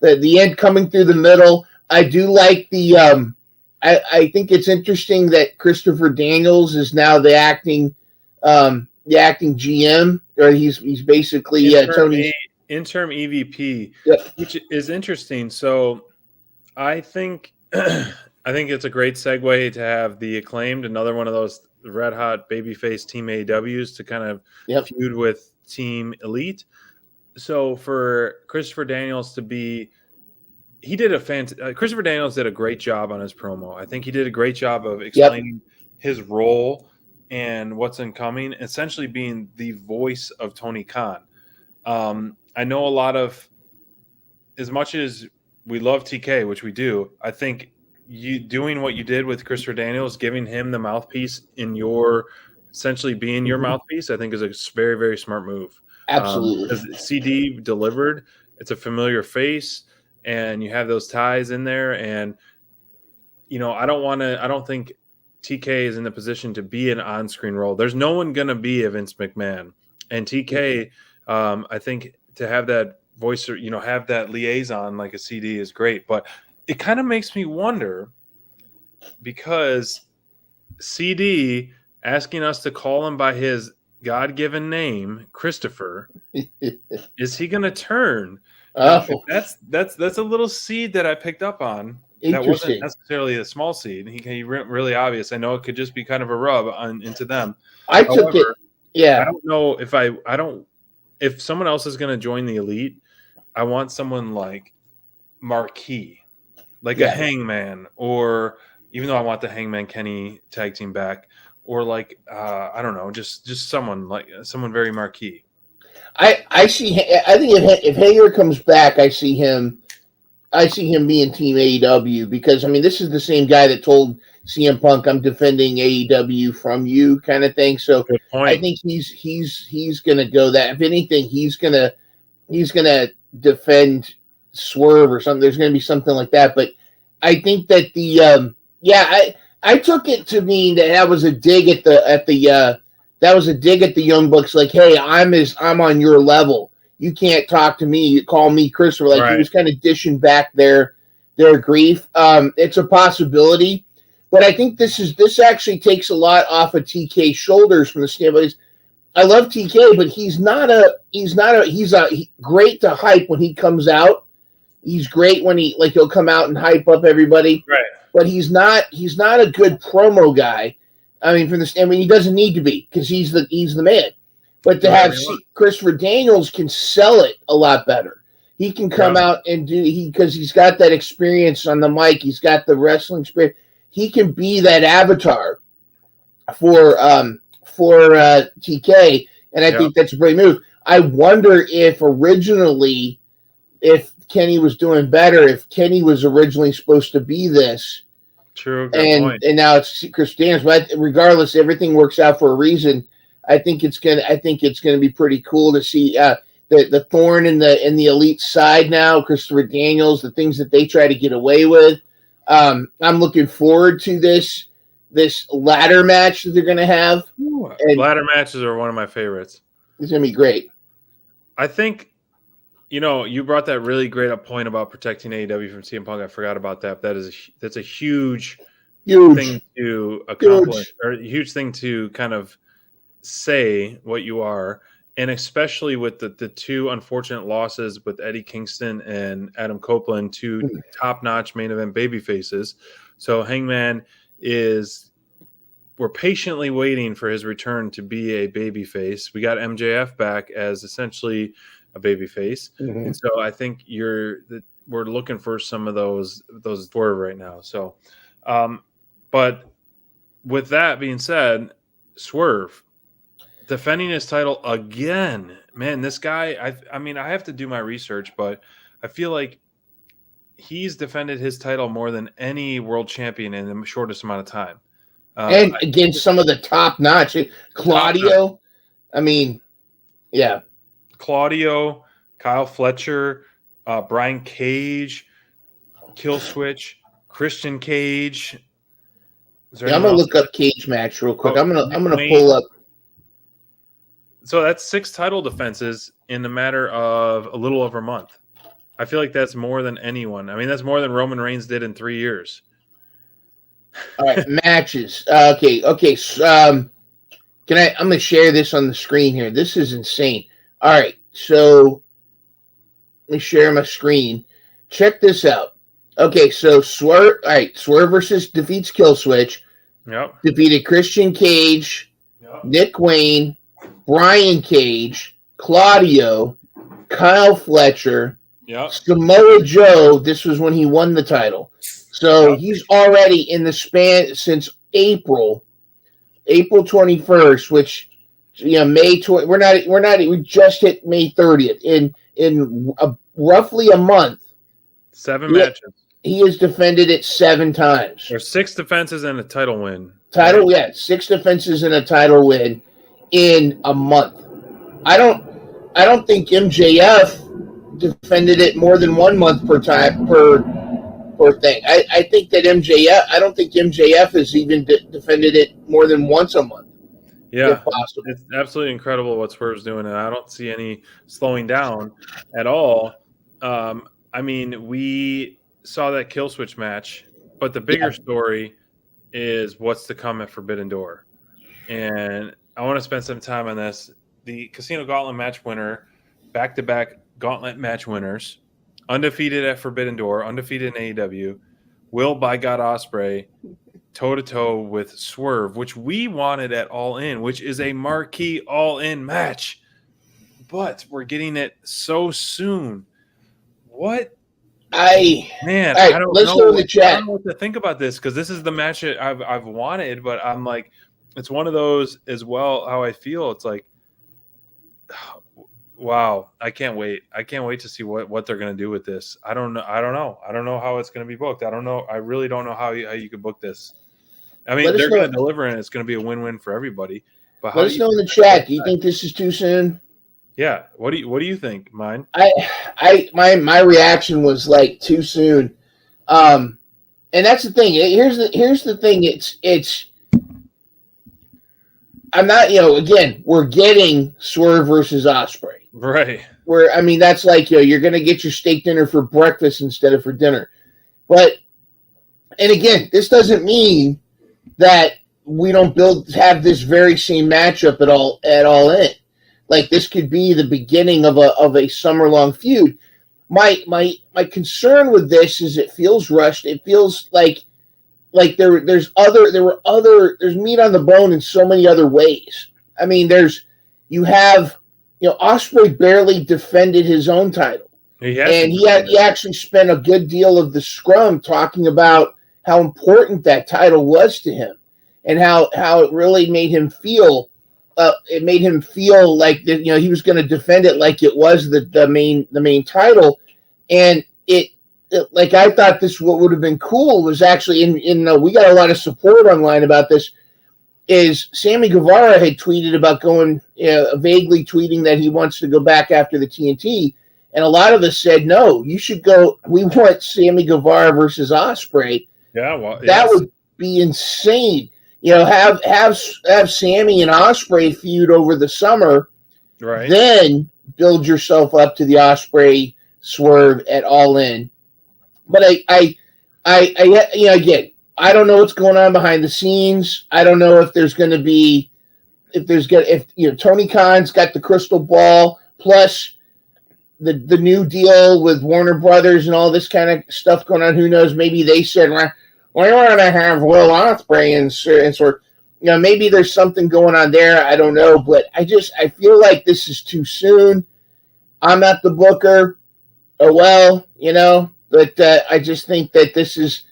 the end coming through the middle. I do like the. I think it's interesting that Christopher Daniels is now the acting GM, or he's basically Tony's interim EVP, which is interesting. So, I think it's a great segue to have the Acclaimed, another one of those red hot babyface Team AEWs, to kind of feud with Team Elite. So for Christopher Daniels to be, Christopher Daniels did a great job on his promo. I think he did a great job of explaining his role and what's incoming, essentially being the voice of Tony Khan. I know a lot of, as much as we love TK, which we do, I think you doing what you did with Christopher Daniels, giving him the mouthpiece in your, essentially being your mouthpiece, I think is a very, very smart move. Absolutely. Because CD delivered. It's a familiar face, and you have those ties in there. And I don't think TK is in the position to be an on-screen role. There's no one going to be a Vince McMahon, and TK, I think to have that voice, or have that liaison like a CD is great. But it kind of makes me wonder, because CD asking us to call him by his God-given name, Christopher, is he going to turn? Now, that's a little seed that I picked up on. That wasn't necessarily a small seed. He really obvious. I know it could just be kind of a rub into them. Took it. Yeah. I don't know if someone else is going to join the Elite. I want someone like Marquee, like a Hangman, or even though I want the Hangman Kenny tag team back, or like I don't know, just someone very marquee. I think if Hager comes back, I see him being Team AEW, because this is the same guy that told CM Punk, "I'm defending AEW from you," kind of thing. So I think he's gonna go that. If anything, he's gonna defend Swerve or something. There's gonna be something like that. But I think that I took it to mean that was a dig at the Young Bucks. Like, hey, I'm on your level. You can't talk to me. You call me Christopher. Like, He was kind of dishing back their grief. It's a possibility, but I think this actually takes a lot off of TK's shoulders from the standpoint. I love TK, but he's great to hype when he comes out. He's great when he'll come out and hype up everybody. Right. But he's not a good promo guy. From the standpoint, he doesn't need to be, because he's the man. But to have Christopher Daniels can sell it a lot better. He can come out and because he's got that experience on the mic. He's got the wrestling experience. He can be that avatar for TK, and I think that's a great move. I wonder if Kenny was doing better, if Kenny was originally supposed to be this. True. And now it's Chris Daniels. But regardless, everything works out for a reason. I think it's gonna be pretty cool to see the thorn in the Elite side now. Christopher Daniels, the things that they try to get away with. I'm looking forward to this ladder match that they're gonna have. Ladder matches are one of my favorites. It's gonna be great. I think. You brought that really great up point about protecting AEW from CM Punk. I forgot about that. That's a huge thing to accomplish, or a huge thing to kind of say what you are, and especially with the two unfortunate losses with Eddie Kingston and Adam Copeland, two top-notch main event baby faces. So Hangman we're patiently waiting for his return to be a baby face. We got MJF back as essentially a baby face. Mm-hmm. And so I think we're looking for some of those Swerve right now. So, but with that being said, Swerve defending his title again, man, this guy, I have to do my research, but I feel like he's defended his title more than any world champion in the shortest amount of time. And against some of the top notch, Claudio. Claudio, Kyle Fletcher, Brian Cage, Killswitch, Christian Cage. I'm gonna look up Cage match real quick. I'm gonna pull up. So that's 6 title defenses in a matter of a little over a month. I feel like that's more than anyone. That's more than Roman Reigns did in 3 years. All right, matches. Okay. So, I'm gonna share this on the screen here. This is insane. All right, so let me share my screen. Check this out. Okay, so Swerve versus defeats Killswitch. Yep. Defeated Christian Cage, Nick Wayne, Brian Cage, Claudio, Kyle Fletcher, Samoa Joe. This was when he won the title. So he's already in the span since April 21st, which May 20. We just hit May 30th in roughly a month. 7 matches. He has defended it 7 times. There's 6 defenses and a title win. 6 defenses and a title win in a month. I don't think MJF defended it more than 1 month per time per thing. I think that MJF. I don't think MJF has even defended it more than once a month. Yeah, if possible. it's absolutely incredible what Swerve's doing, and I don't see any slowing down at all. I mean, we saw that kill switch match, but the bigger story is what's to come at Forbidden Door. And I want to spend some time on this. The Casino Gauntlet match winner, back-to-back Gauntlet match winners, undefeated at Forbidden Door, undefeated in AEW, Will by God Ospreay toe-to-toe with Swerve, which we wanted at All In, which is a marquee All In match. But we're getting it so soon. What? I don't know. In the chat. I don't know what to think about this, because this is the match that I've wanted, but I'm like, it's one of those as well. How I feel, it's like, wow, I can't wait. I can't wait to see what they're going to do with this. I don't know how it's going to be booked. I don't know. I really don't know how you could book this. I mean, they're going to deliver, and it's going to be a win-win for everybody. But let us know in the chat. Do you think this is too soon? Yeah. What do you think, mine? My reaction was like too soon. And that's the thing. Here's the thing. It's I'm not, again, we're getting Swerve versus Ospreay. Right. That's like, you're going to get your steak dinner for breakfast instead of for dinner. And again, this doesn't mean that we don't have this very same matchup at all in. Like, this could be the beginning of a summer-long feud. My concern with this is it feels rushed. It feels like there's meat on the bone in so many other ways. I mean, Ospreay barely defended his own title. He actually spent a good deal of the scrum talking about how important that title was to him, and how it really made him feel. It made him feel like that, he was going to defend it like it was the main title, and I thought what would have been cool was actually we got a lot of support online about this. Is Sammy Guevara had tweeted about going, vaguely tweeting that he wants to go back after the TNT, and a lot of us said no, you should go. We want Sammy Guevara versus Ospreay. Yeah, well, that would be insane. Have Sammy and Ospreay feud over the summer, right? Then build yourself up to the Ospreay Swerve at All In. But again, I don't know what's going on behind the scenes. I don't know if Tony Khan's got the crystal ball, plus the new deal with Warner Brothers and all this kind of stuff going on. Who knows? Maybe they said, we want to have Will Ospreay and sort. Maybe there's something going on there. I don't know, but I feel like this is too soon. I'm not the booker. Oh well, but I just think that this is.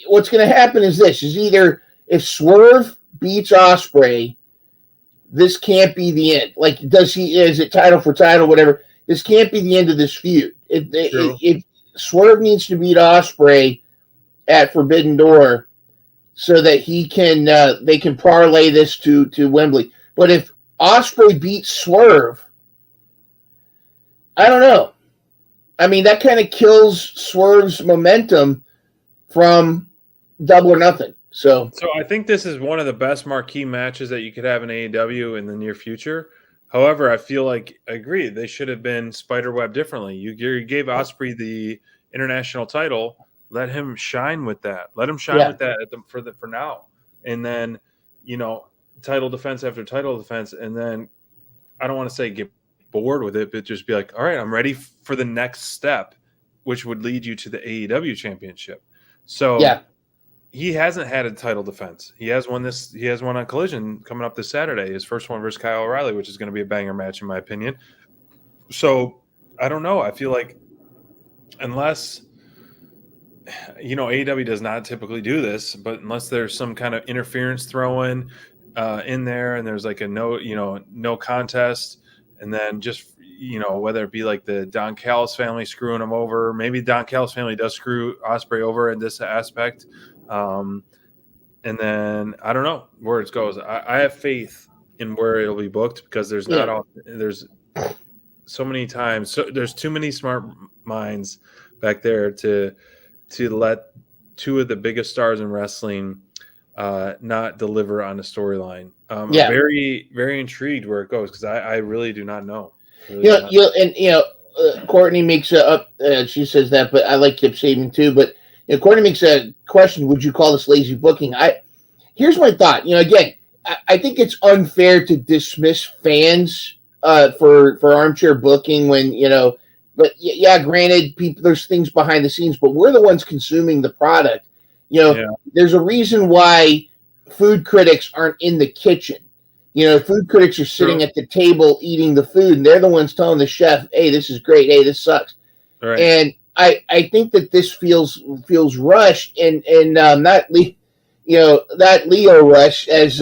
What's going to happen is this: is either if Swerve beats Ospreay, this can't be the end. Like, is it title for title, whatever? This can't be the end of this feud. Swerve needs to beat Ospreay at Forbidden Door so that they can parlay this to Wembley. But if Ospreay beats Swerve, I don't know. I mean, that kind of kills Swerve's momentum from Double or Nothing. So I think this is one of the best marquee matches that you could have in AEW in the near future. However, I feel like I agree they should have been spiderweb differently. You gave Ospreay the international title. Let him shine with that. Let him shine with that for now. And then, title defense after title defense. And then I don't want to say get bored with it, but just be like, all right, I'm ready for the next step, which would lead you to the AEW championship. So he hasn't had a title defense. He has one on Collision coming up this Saturday, his first one versus Kyle O'Reilly, which is going to be a banger match in my opinion. So I don't know. I feel like unless AEW does not typically do this, but unless there's some kind of interference thrown in there, and there's like a no contest, and then just whether it be like the Don Callis family screwing him over, maybe Don Callis family does screw Ospreay over in this aspect, and then I don't know where it goes. I have faith in where it'll be booked because there's so many times. So there's too many smart minds back there to let two of the biggest stars in wrestling not deliver on a storyline. Very, very intrigued where it goes because I really do not know. Courtney makes she says that, but I like Kip Sabian too. But Courtney makes a question: would you call this lazy booking? Here's my thought. Again, I think it's unfair to dismiss fans for armchair booking when But granted, there's things behind the scenes, but we're the ones consuming the product. There's a reason why food critics aren't in the kitchen. Food critics are sitting at the table eating the food, and they're the ones telling the chef, "Hey, this is great. Hey, this sucks." Right. And I think that this feels rushed and not Leo Rush as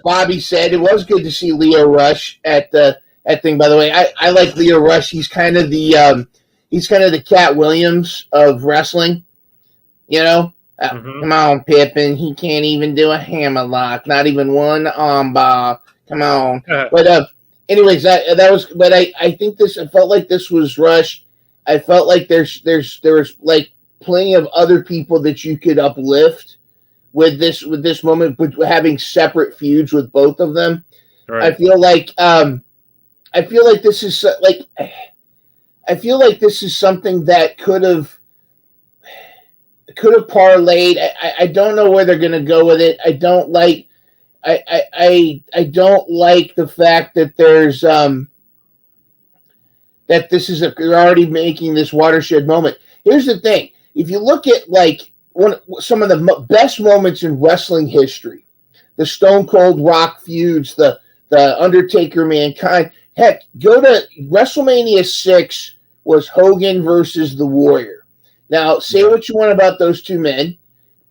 Bobby said. It was good to see Leo Rush at that thing. By the way, I like Leo Rush. He's kind of the Cat Williams of wrestling. Come on, Pippin. He can't even do a hammerlock. Not even one armbar. Come on. But anyways, that was. But I think this. I felt like this was rushed. I felt like there was like plenty of other people that you could uplift with this moment, but having separate feuds with both of them. Right. I feel like this is something that could have parlayed. I don't know where they're going to go with it. I don't like the fact that there's that this is they're already making this watershed moment. Here's the thing: if you look at some of the best moments in wrestling history, the Stone Cold Rock feuds, the Undertaker Mankind. Heck, go to WrestleMania 6 was Hogan versus the Warrior. Now, say what you want about those two men,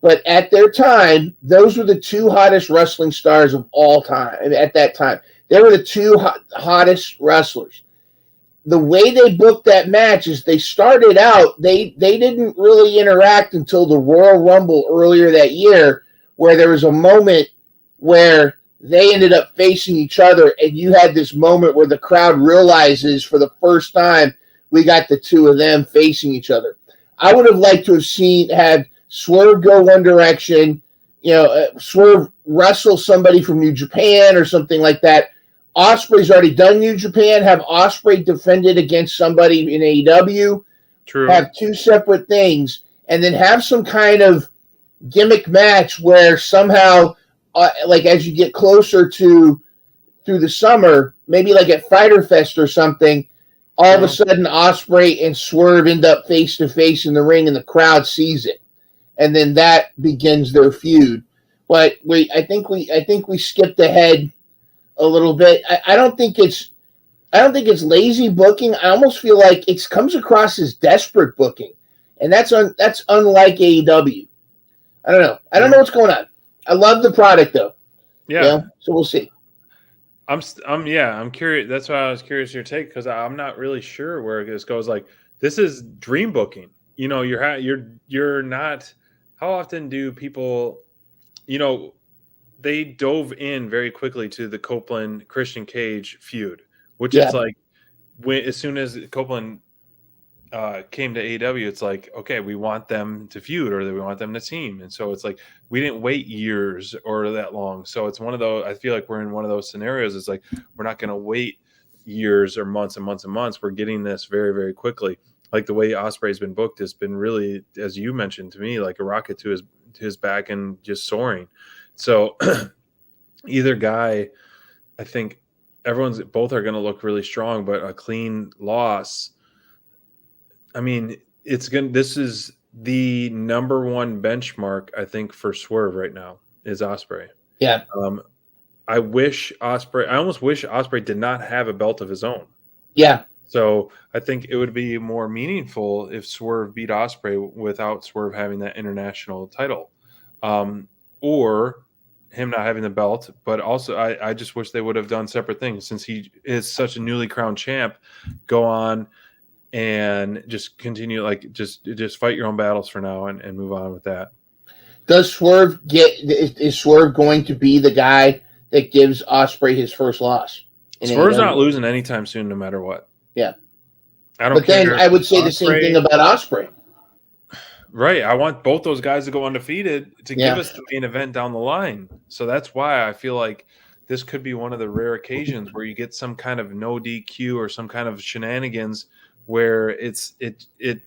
but at their time, those were the two hottest wrestling stars of all time. At that time, they were the two hottest wrestlers. The way they booked that match is they started out, they didn't really interact until the Royal Rumble earlier that year, where there was a moment where they ended up facing each other, and you had this moment where the crowd realizes for the first time we got the two of them facing each other. I would have liked to have had Swerve go one direction, Swerve wrestle somebody from New Japan or something like that. Ospreay's already done New Japan. Have Ospreay defended against somebody in AEW. True. Have two separate things, and then have some kind of gimmick match where somehow, as you get closer through the summer, maybe like at Fyter Fest or something, all of a sudden Ospreay and Swerve end up face to face in the ring, and the crowd sees it, and then that begins their feud. But I think we skipped ahead a little bit. I don't think it's lazy booking. I almost feel like it comes across as desperate booking, and that's unlike AEW. I don't know. I don't know what's going on. I love the product though. Yeah. So we'll see. I'm curious. That's why I was curious your take, because I'm not really sure where this goes. Like, this is dream booking. You're not. How often do people, they dove in very quickly to the Copeland Christian Cage feud, which is like as soon as Copeland came to AEW, it's like, okay, we want them to feud, or we want them to team. And so it's like, we didn't wait years or that long. So it's one of those, I feel like we're in one of those scenarios. It's like, we're not going to wait years or months and months and months. We're getting this very, very quickly. Like the way Ospreay's been booked has been really, as you mentioned to me, like a rocket to his back and just soaring. So either guy, I think both are going to look really strong, but a clean loss, I mean, this is the number one benchmark, I think, for Swerve right now is Ospreay. Yeah. I almost wish Ospreay did not have a belt of his own. Yeah. So I think it would be more meaningful if Swerve beat Ospreay without Swerve having that international title, or him not having the belt. But also, I just wish they would have done separate things, since he is such a newly crowned champ. Go on and just continue, just fight your own battles for now and move on with that. Is Swerve going to be the guy that gives Ospreay his first loss? Spurs not losing anytime soon, no matter what. Yeah. I don't But care. then I would say the same thing about Ospreay. Right. I want both those guys to go undefeated to give us the main event down the line. So that's why I feel like this could be one of the rare occasions where you get some kind of no DQ or some kind of shenanigans where it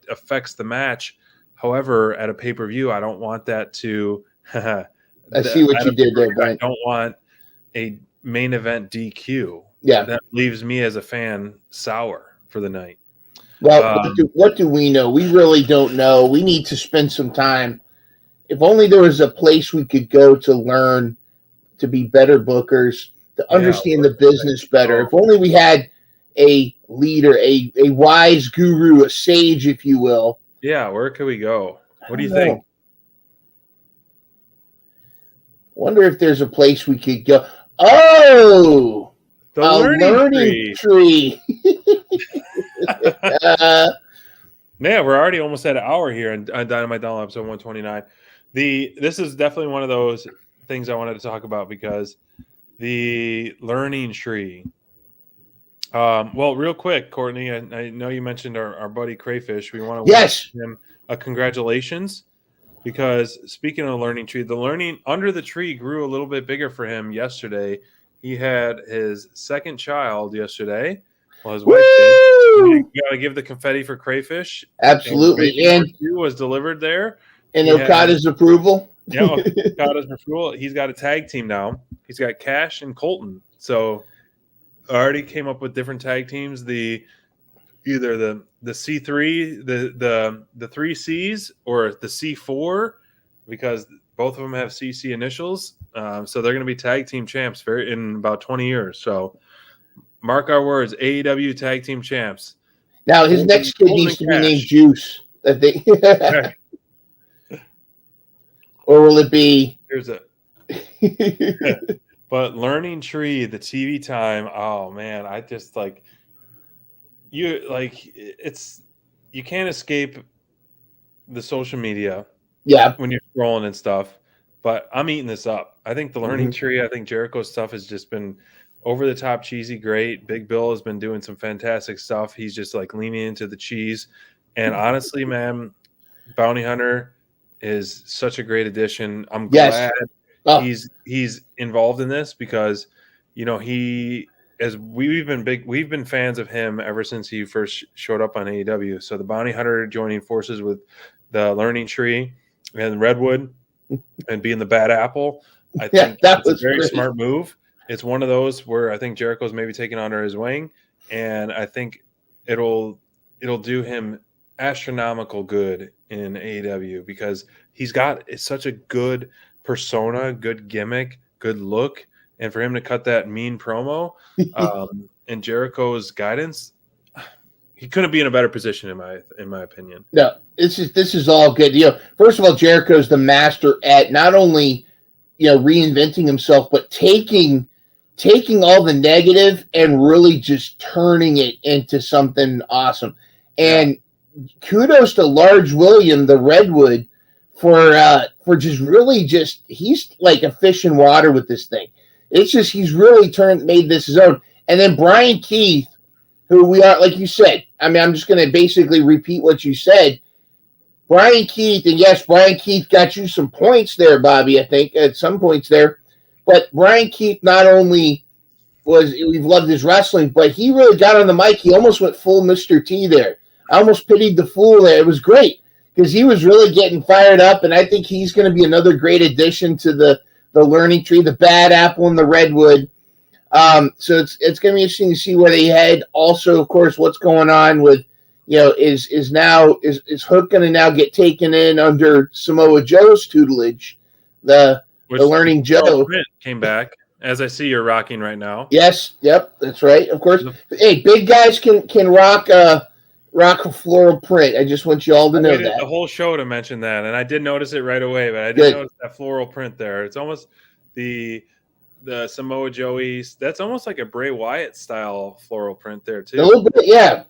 affects the match. However, at a pay-per-view, I don't want that to I see what you did there, Brian. I don't want a main event DQ. Yeah. That leaves me as a fan sour for the night. Well, what do we know? We really don't know. We need to spend some time. If only there was a place we could go to learn to be better bookers, to understand the business better. If only we had a leader, a wise guru, a sage, if you will. Yeah, where could we go? What do you think? Wonder if there's a place we could go. Oh, the learning tree. Man, we're already almost at an hour here on Dynamite Download episode 129. This is definitely one of those things I wanted to talk about because the learning tree. Well, real quick, Courtney, I know you mentioned our buddy Crayfish. We want to wish him a congratulations because speaking of learning tree, the learning under the tree grew a little bit bigger for him yesterday. He had his second child yesterday. Well, his wife did. You got to give the confetti for Crayfish. Absolutely. And was delivered there. And Okada's approval. Yeah, Okada's approval. He's got a tag team now. He's got Cash and Colton. So I already came up with different tag teams. Either the C3, the 3 C's, or the C4, because both of them have CC initials. So they're going to be tag team champs in about 20 years. So mark our words, AEW tag team champs. Now his next kid needs to be named Juice. Or will it be? Here's a. But Learning Tree, the TV time. Oh man, I just you can't escape the social media. Yeah. When you're scrolling and stuff. But I'm eating this up. I think the Learning Tree. I think Jericho's stuff has just been over the top cheesy, great. Big Bill has been doing some fantastic stuff. He's just leaning into the cheese. And honestly, man, Bounty Hunter is such a great addition. I'm glad he's involved in this because we've been fans of him ever since he first showed up on AEW. So the Bounty Hunter joining forces with the Learning Tree and Redwood and being the bad apple, I think that's a very smart move. It's one of those where I think Jericho's maybe taken under his wing, and I think it'll do him astronomical good in AEW because he's got such a good persona, good gimmick, good look, and for him to cut that mean promo and Jericho's guidance, he couldn't be in a better position in my opinion. No, this is all good. First of all, Jericho's the master at not only reinventing himself, but taking all the negative and really just turning it into something awesome. And kudos to Large William, the Redwood, for just really he's like a fish in water with this thing. It's just he's really made this his own. And then Brian Keith, who we are, like you said, I mean, I'm just going to basically repeat what you said. Brian Keith, and yes, Brian Keith got you some points there, Bobby, I think, at some points there. But Brian Keith not only we've loved his wrestling, but he really got on the mic. He almost went full Mr. T there. I almost pitied the fool there. It was great because he was really getting fired up, and I think he's going to be another great addition to the Learning Tree, the Bad Apple and the Redwood. So it's going to be interesting to see where they head. Also, of course, what's going on with, is Hook going to now get taken in under Samoa Joe's tutelage? The Learning Joe came back, as I see you're rocking right now. Yes, yep, that's right. Of course, hey, big guys can rock a floral print. I just want you all to know that. The whole show to mention that, and I did notice it right away. But I did notice that floral print there. It's almost the Samoa Joey's. That's almost like a Bray Wyatt style floral print there too. A little bit, yeah.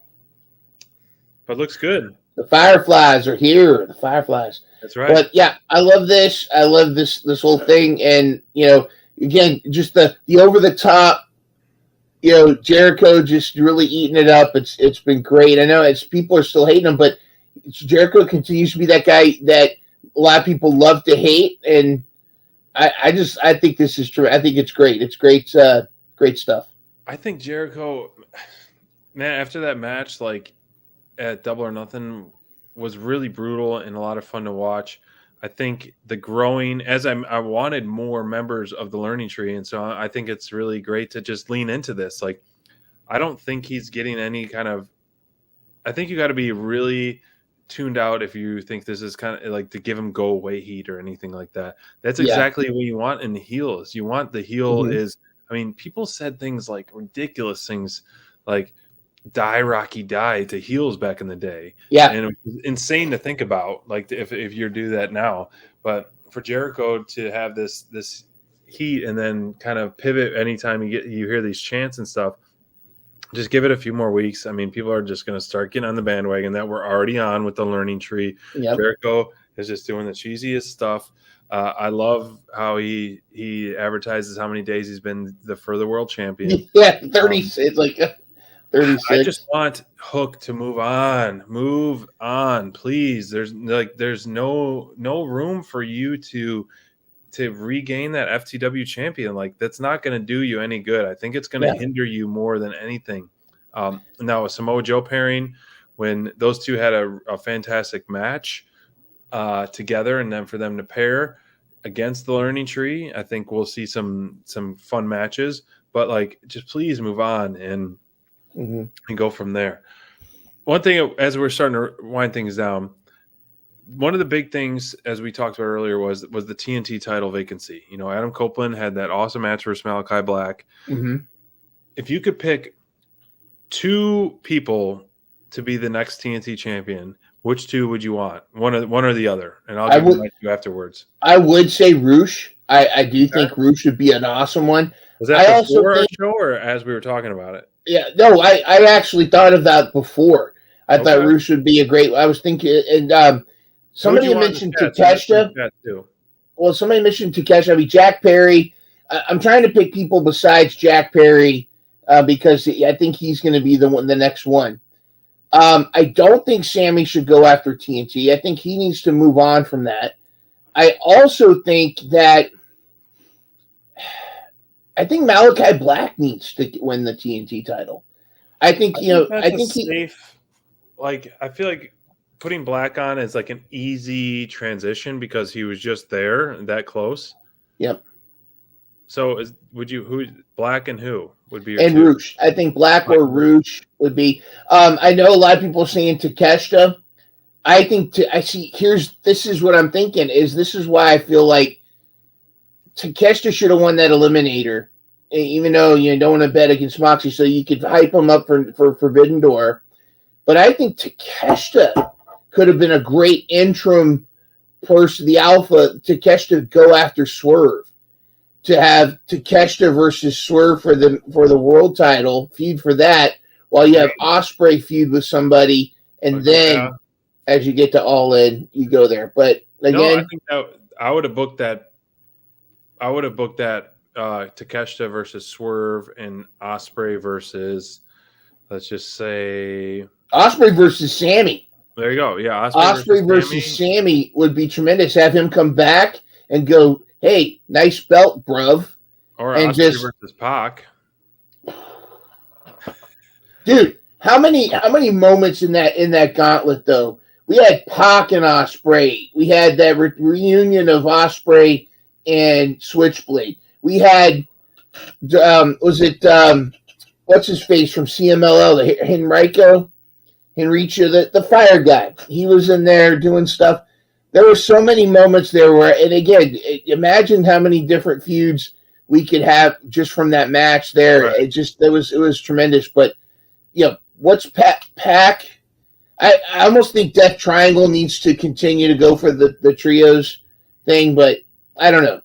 But looks good. The Fireflies are here. The Fireflies. That's right. But yeah, I love this. I love this whole thing, and again, just the over the top Jericho just really eating it up. It's been great. I know people are still hating him, but Jericho continues to be that guy that a lot of people love to hate, and I think this is true. I think it's great. It's great, great stuff. I think Jericho, man, after that match, like at Double or Nothing, was really brutal and a lot of fun to watch. I think the growing, I wanted more members of the Learning Tree, and so I think it's really great to just lean into this. Like, I don't think he's getting any kind of. I think you got to be really tuned out if you think this is kind of like to give him go away heat or anything like that. That's exactly what you want in the heels. You want the heel is. I mean, people said things like ridiculous things, like "die Rocky die" to heels back in the day. Yeah, and it was insane to think about, like if you do that now. But for Jericho to have this heat and then kind of pivot anytime you hear these chants and stuff, just give it a few more weeks. I mean, people are just going to start getting on the bandwagon that we're already on with the Learning Tree. Yep. Jericho is just doing the cheesiest stuff. I love how he advertises how many days he's been the further world champion. Yeah, 36, like 36. I just want Hook to move on, please. There's no room for you to regain that FTW champion. Like, that's not going to do you any good. I think it's going to hinder you more than anything. Now a Samoa Joe pairing, when those two had a fantastic match together, and then for them to pair against the Learning Tree, I think we'll see some fun matches. But like, just please move on and go from there. One thing, as we're starting to wind things down, one of the big things, as we talked about earlier, was the TNT title vacancy. Adam Copeland had that awesome match versus Malachi Black. If you could pick two people to be the next TNT champion, which two would you want? One or the other, and I'll give you afterwards. I would say Roosh. I do think Roosh would be an awesome one. Was that before our show or as we were talking about it? Yeah, no, I actually thought of that before. I thought Roosh would be a great. I was thinking, and somebody mentioned Takeshita. Well, somebody mentioned Takeshita. I mean, Jack Perry. I'm trying to pick people besides Jack Perry because I think he's going to be the next one. I don't think Sammy should go after TNT. I think he needs to move on from that. I also think that Malachi Black needs to win the TNT title. I think safe. Like, I feel like putting Black on is like an easy transition because he was just there that close. Yep. So who Black and who would be your and two? Roosh? I think Black or Roosh would be. I know a lot of people are saying Takeshita. I think this is what I'm thinking is this is why I feel like Takeshita should have won that Eliminator, even though you don't want to bet against Moxie, so you could hype him up for Forbidden Door. But I think Takeshita could have been a great interim person, the Alpha, Takeshita go after Swerve, to have Takeshita versus Swerve for the world title, feud for that, while you have Ospreay feud with somebody, and then as you get to All In, you go there. But again, I think I would have booked that. I would have booked that Takeshita versus Swerve and Ospreay versus, let's just say, Ospreay versus Sammy. There you go. Yeah, Ospreay versus Sammy would be tremendous. Have him come back and go, "Hey, nice belt, bruv." Or Ospreay versus Pac. Dude, how many moments in that gauntlet though? We had Pac and Ospreay. We had that reunion of Ospreay and Switchblade. We had what's his face from CMLL, Henrico, the fire guy. He was in there doing stuff. There were so many moments there where, and again, imagine how many different feuds we could have just from that match there. Right. It was tremendous. But what's Pac? I almost think Death Triangle needs to continue to go for the trios thing, but I don't know.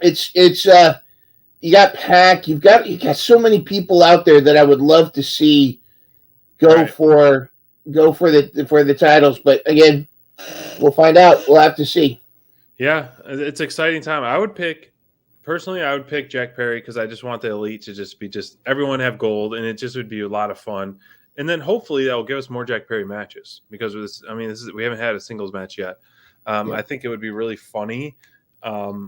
It's you got Pac, you got so many people out there that I would love to see go for the titles, but again, we'll find out. We'll have to see. Yeah, it's exciting time. I would pick personally, I would pick Jack Perry because I just want the elite to just be everyone have gold, and it just would be a lot of fun. And then hopefully that will give us more Jack Perry matches because of this. I mean, we haven't had a singles match yet. I think it would be really funny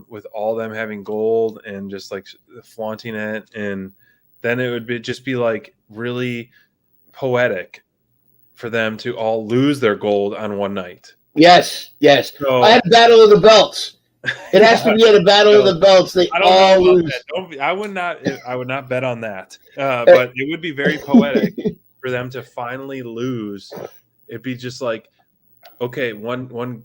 with all them having gold and just like flaunting it, and then it would be like really poetic for them to all lose their gold on one night. Yes. So, I had a battle of the belts. It has to be at a battle of the belts. They all lose. I would not bet on that. But it would be very poetic for them to finally lose. It'd be just like, okay, one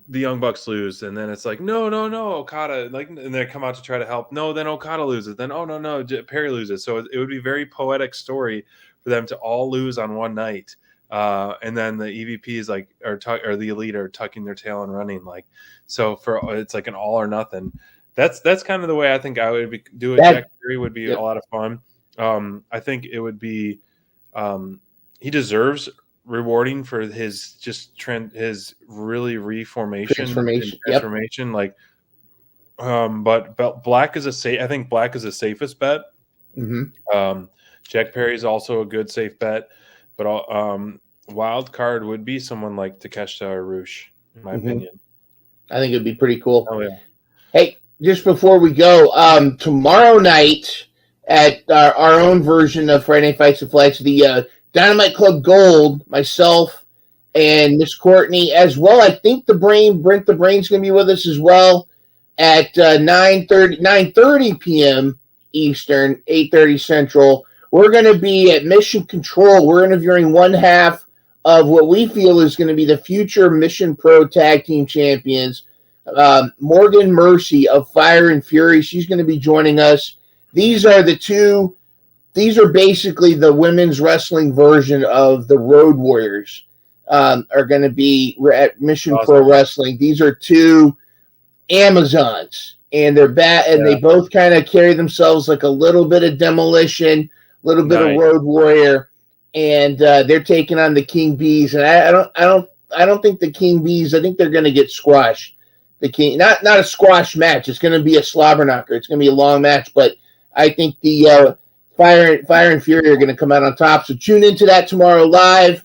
the Young Bucks lose, and then it's like, no, Okada, like, and they come out to try to help. No, then Okada loses. Then no, Perry loses. So it would be a very poetic story for them to all lose on one night. And then the EVPs or the elite are tucking their tail and running, like, so it's like an all or nothing. That's kind of the way I think I would do it. Jack Perry would be a lot of fun. I think it would be he deserves rewarding for his his really transformation. Like, but Black is I think Black is the safest bet. Jack Perry is also a good safe bet, but wild card would be someone like Takeshita or Rush, in my opinion. I think it'd be pretty cool. Oh yeah. Hey, just before we go, tomorrow night at our own version of Friday Night Fights and Flights, the Dynamite Club Gold, myself and Miss Courtney as well. I think Brent the Brain's going to be with us as well at 9:30 p.m. Eastern, 8:30 Central. We're going to be at Mission Control. We're interviewing one half of what we feel is going to be the future Mission Pro Tag Team Champions, Morgan Mercy of Fire and Fury. She's going to be joining us. These are basically the women's wrestling version of the Road Warriors. Are going to be at Mission Pro Wrestling. These are two Amazons, and they're and they both kind of carry themselves like a little bit of Demolition, a little bit of Road Warrior, and they're taking on the King Bees. And I don't think the King Bees. I think they're going to get squashed. The King, not a squash match. It's going to be a slobber knocker. It's going to be a long match, but I think the Fire and Fury are going to come out on top. So tune into that tomorrow live.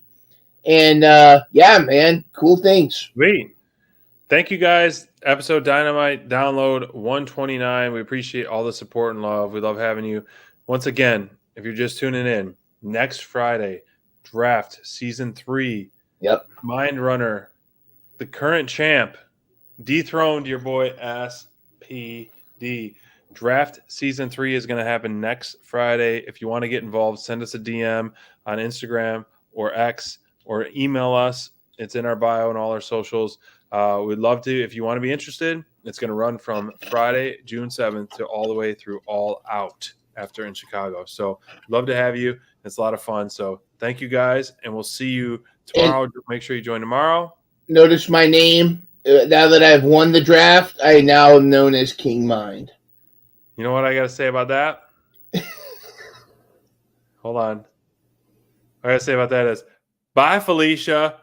And yeah, man, cool things. Sweet. Thank you guys. Episode Dynamite download 129. We appreciate all the support and love. We love having you. Once again, if you're just tuning in, next Friday, Draft Season 3. Yep. Mind Runner, the current champ, dethroned your boy SPD. Draft Season 3 is going to happen next Friday. If you want to get involved, send us a DM on Instagram or X or email us. It's in our bio and all our socials. We'd love to. If you want to be interested, it's going to run from Friday, June 7th to all the way through All Out after in Chicago. So love to have you. It's a lot of fun. So thank you guys, and we'll see you tomorrow. Make sure you join tomorrow. Notice my name. Now that I've won the draft, I now am known as King Mind. You know what I got to say about that? Hold on. What I got to say about that is, bye, Felicia.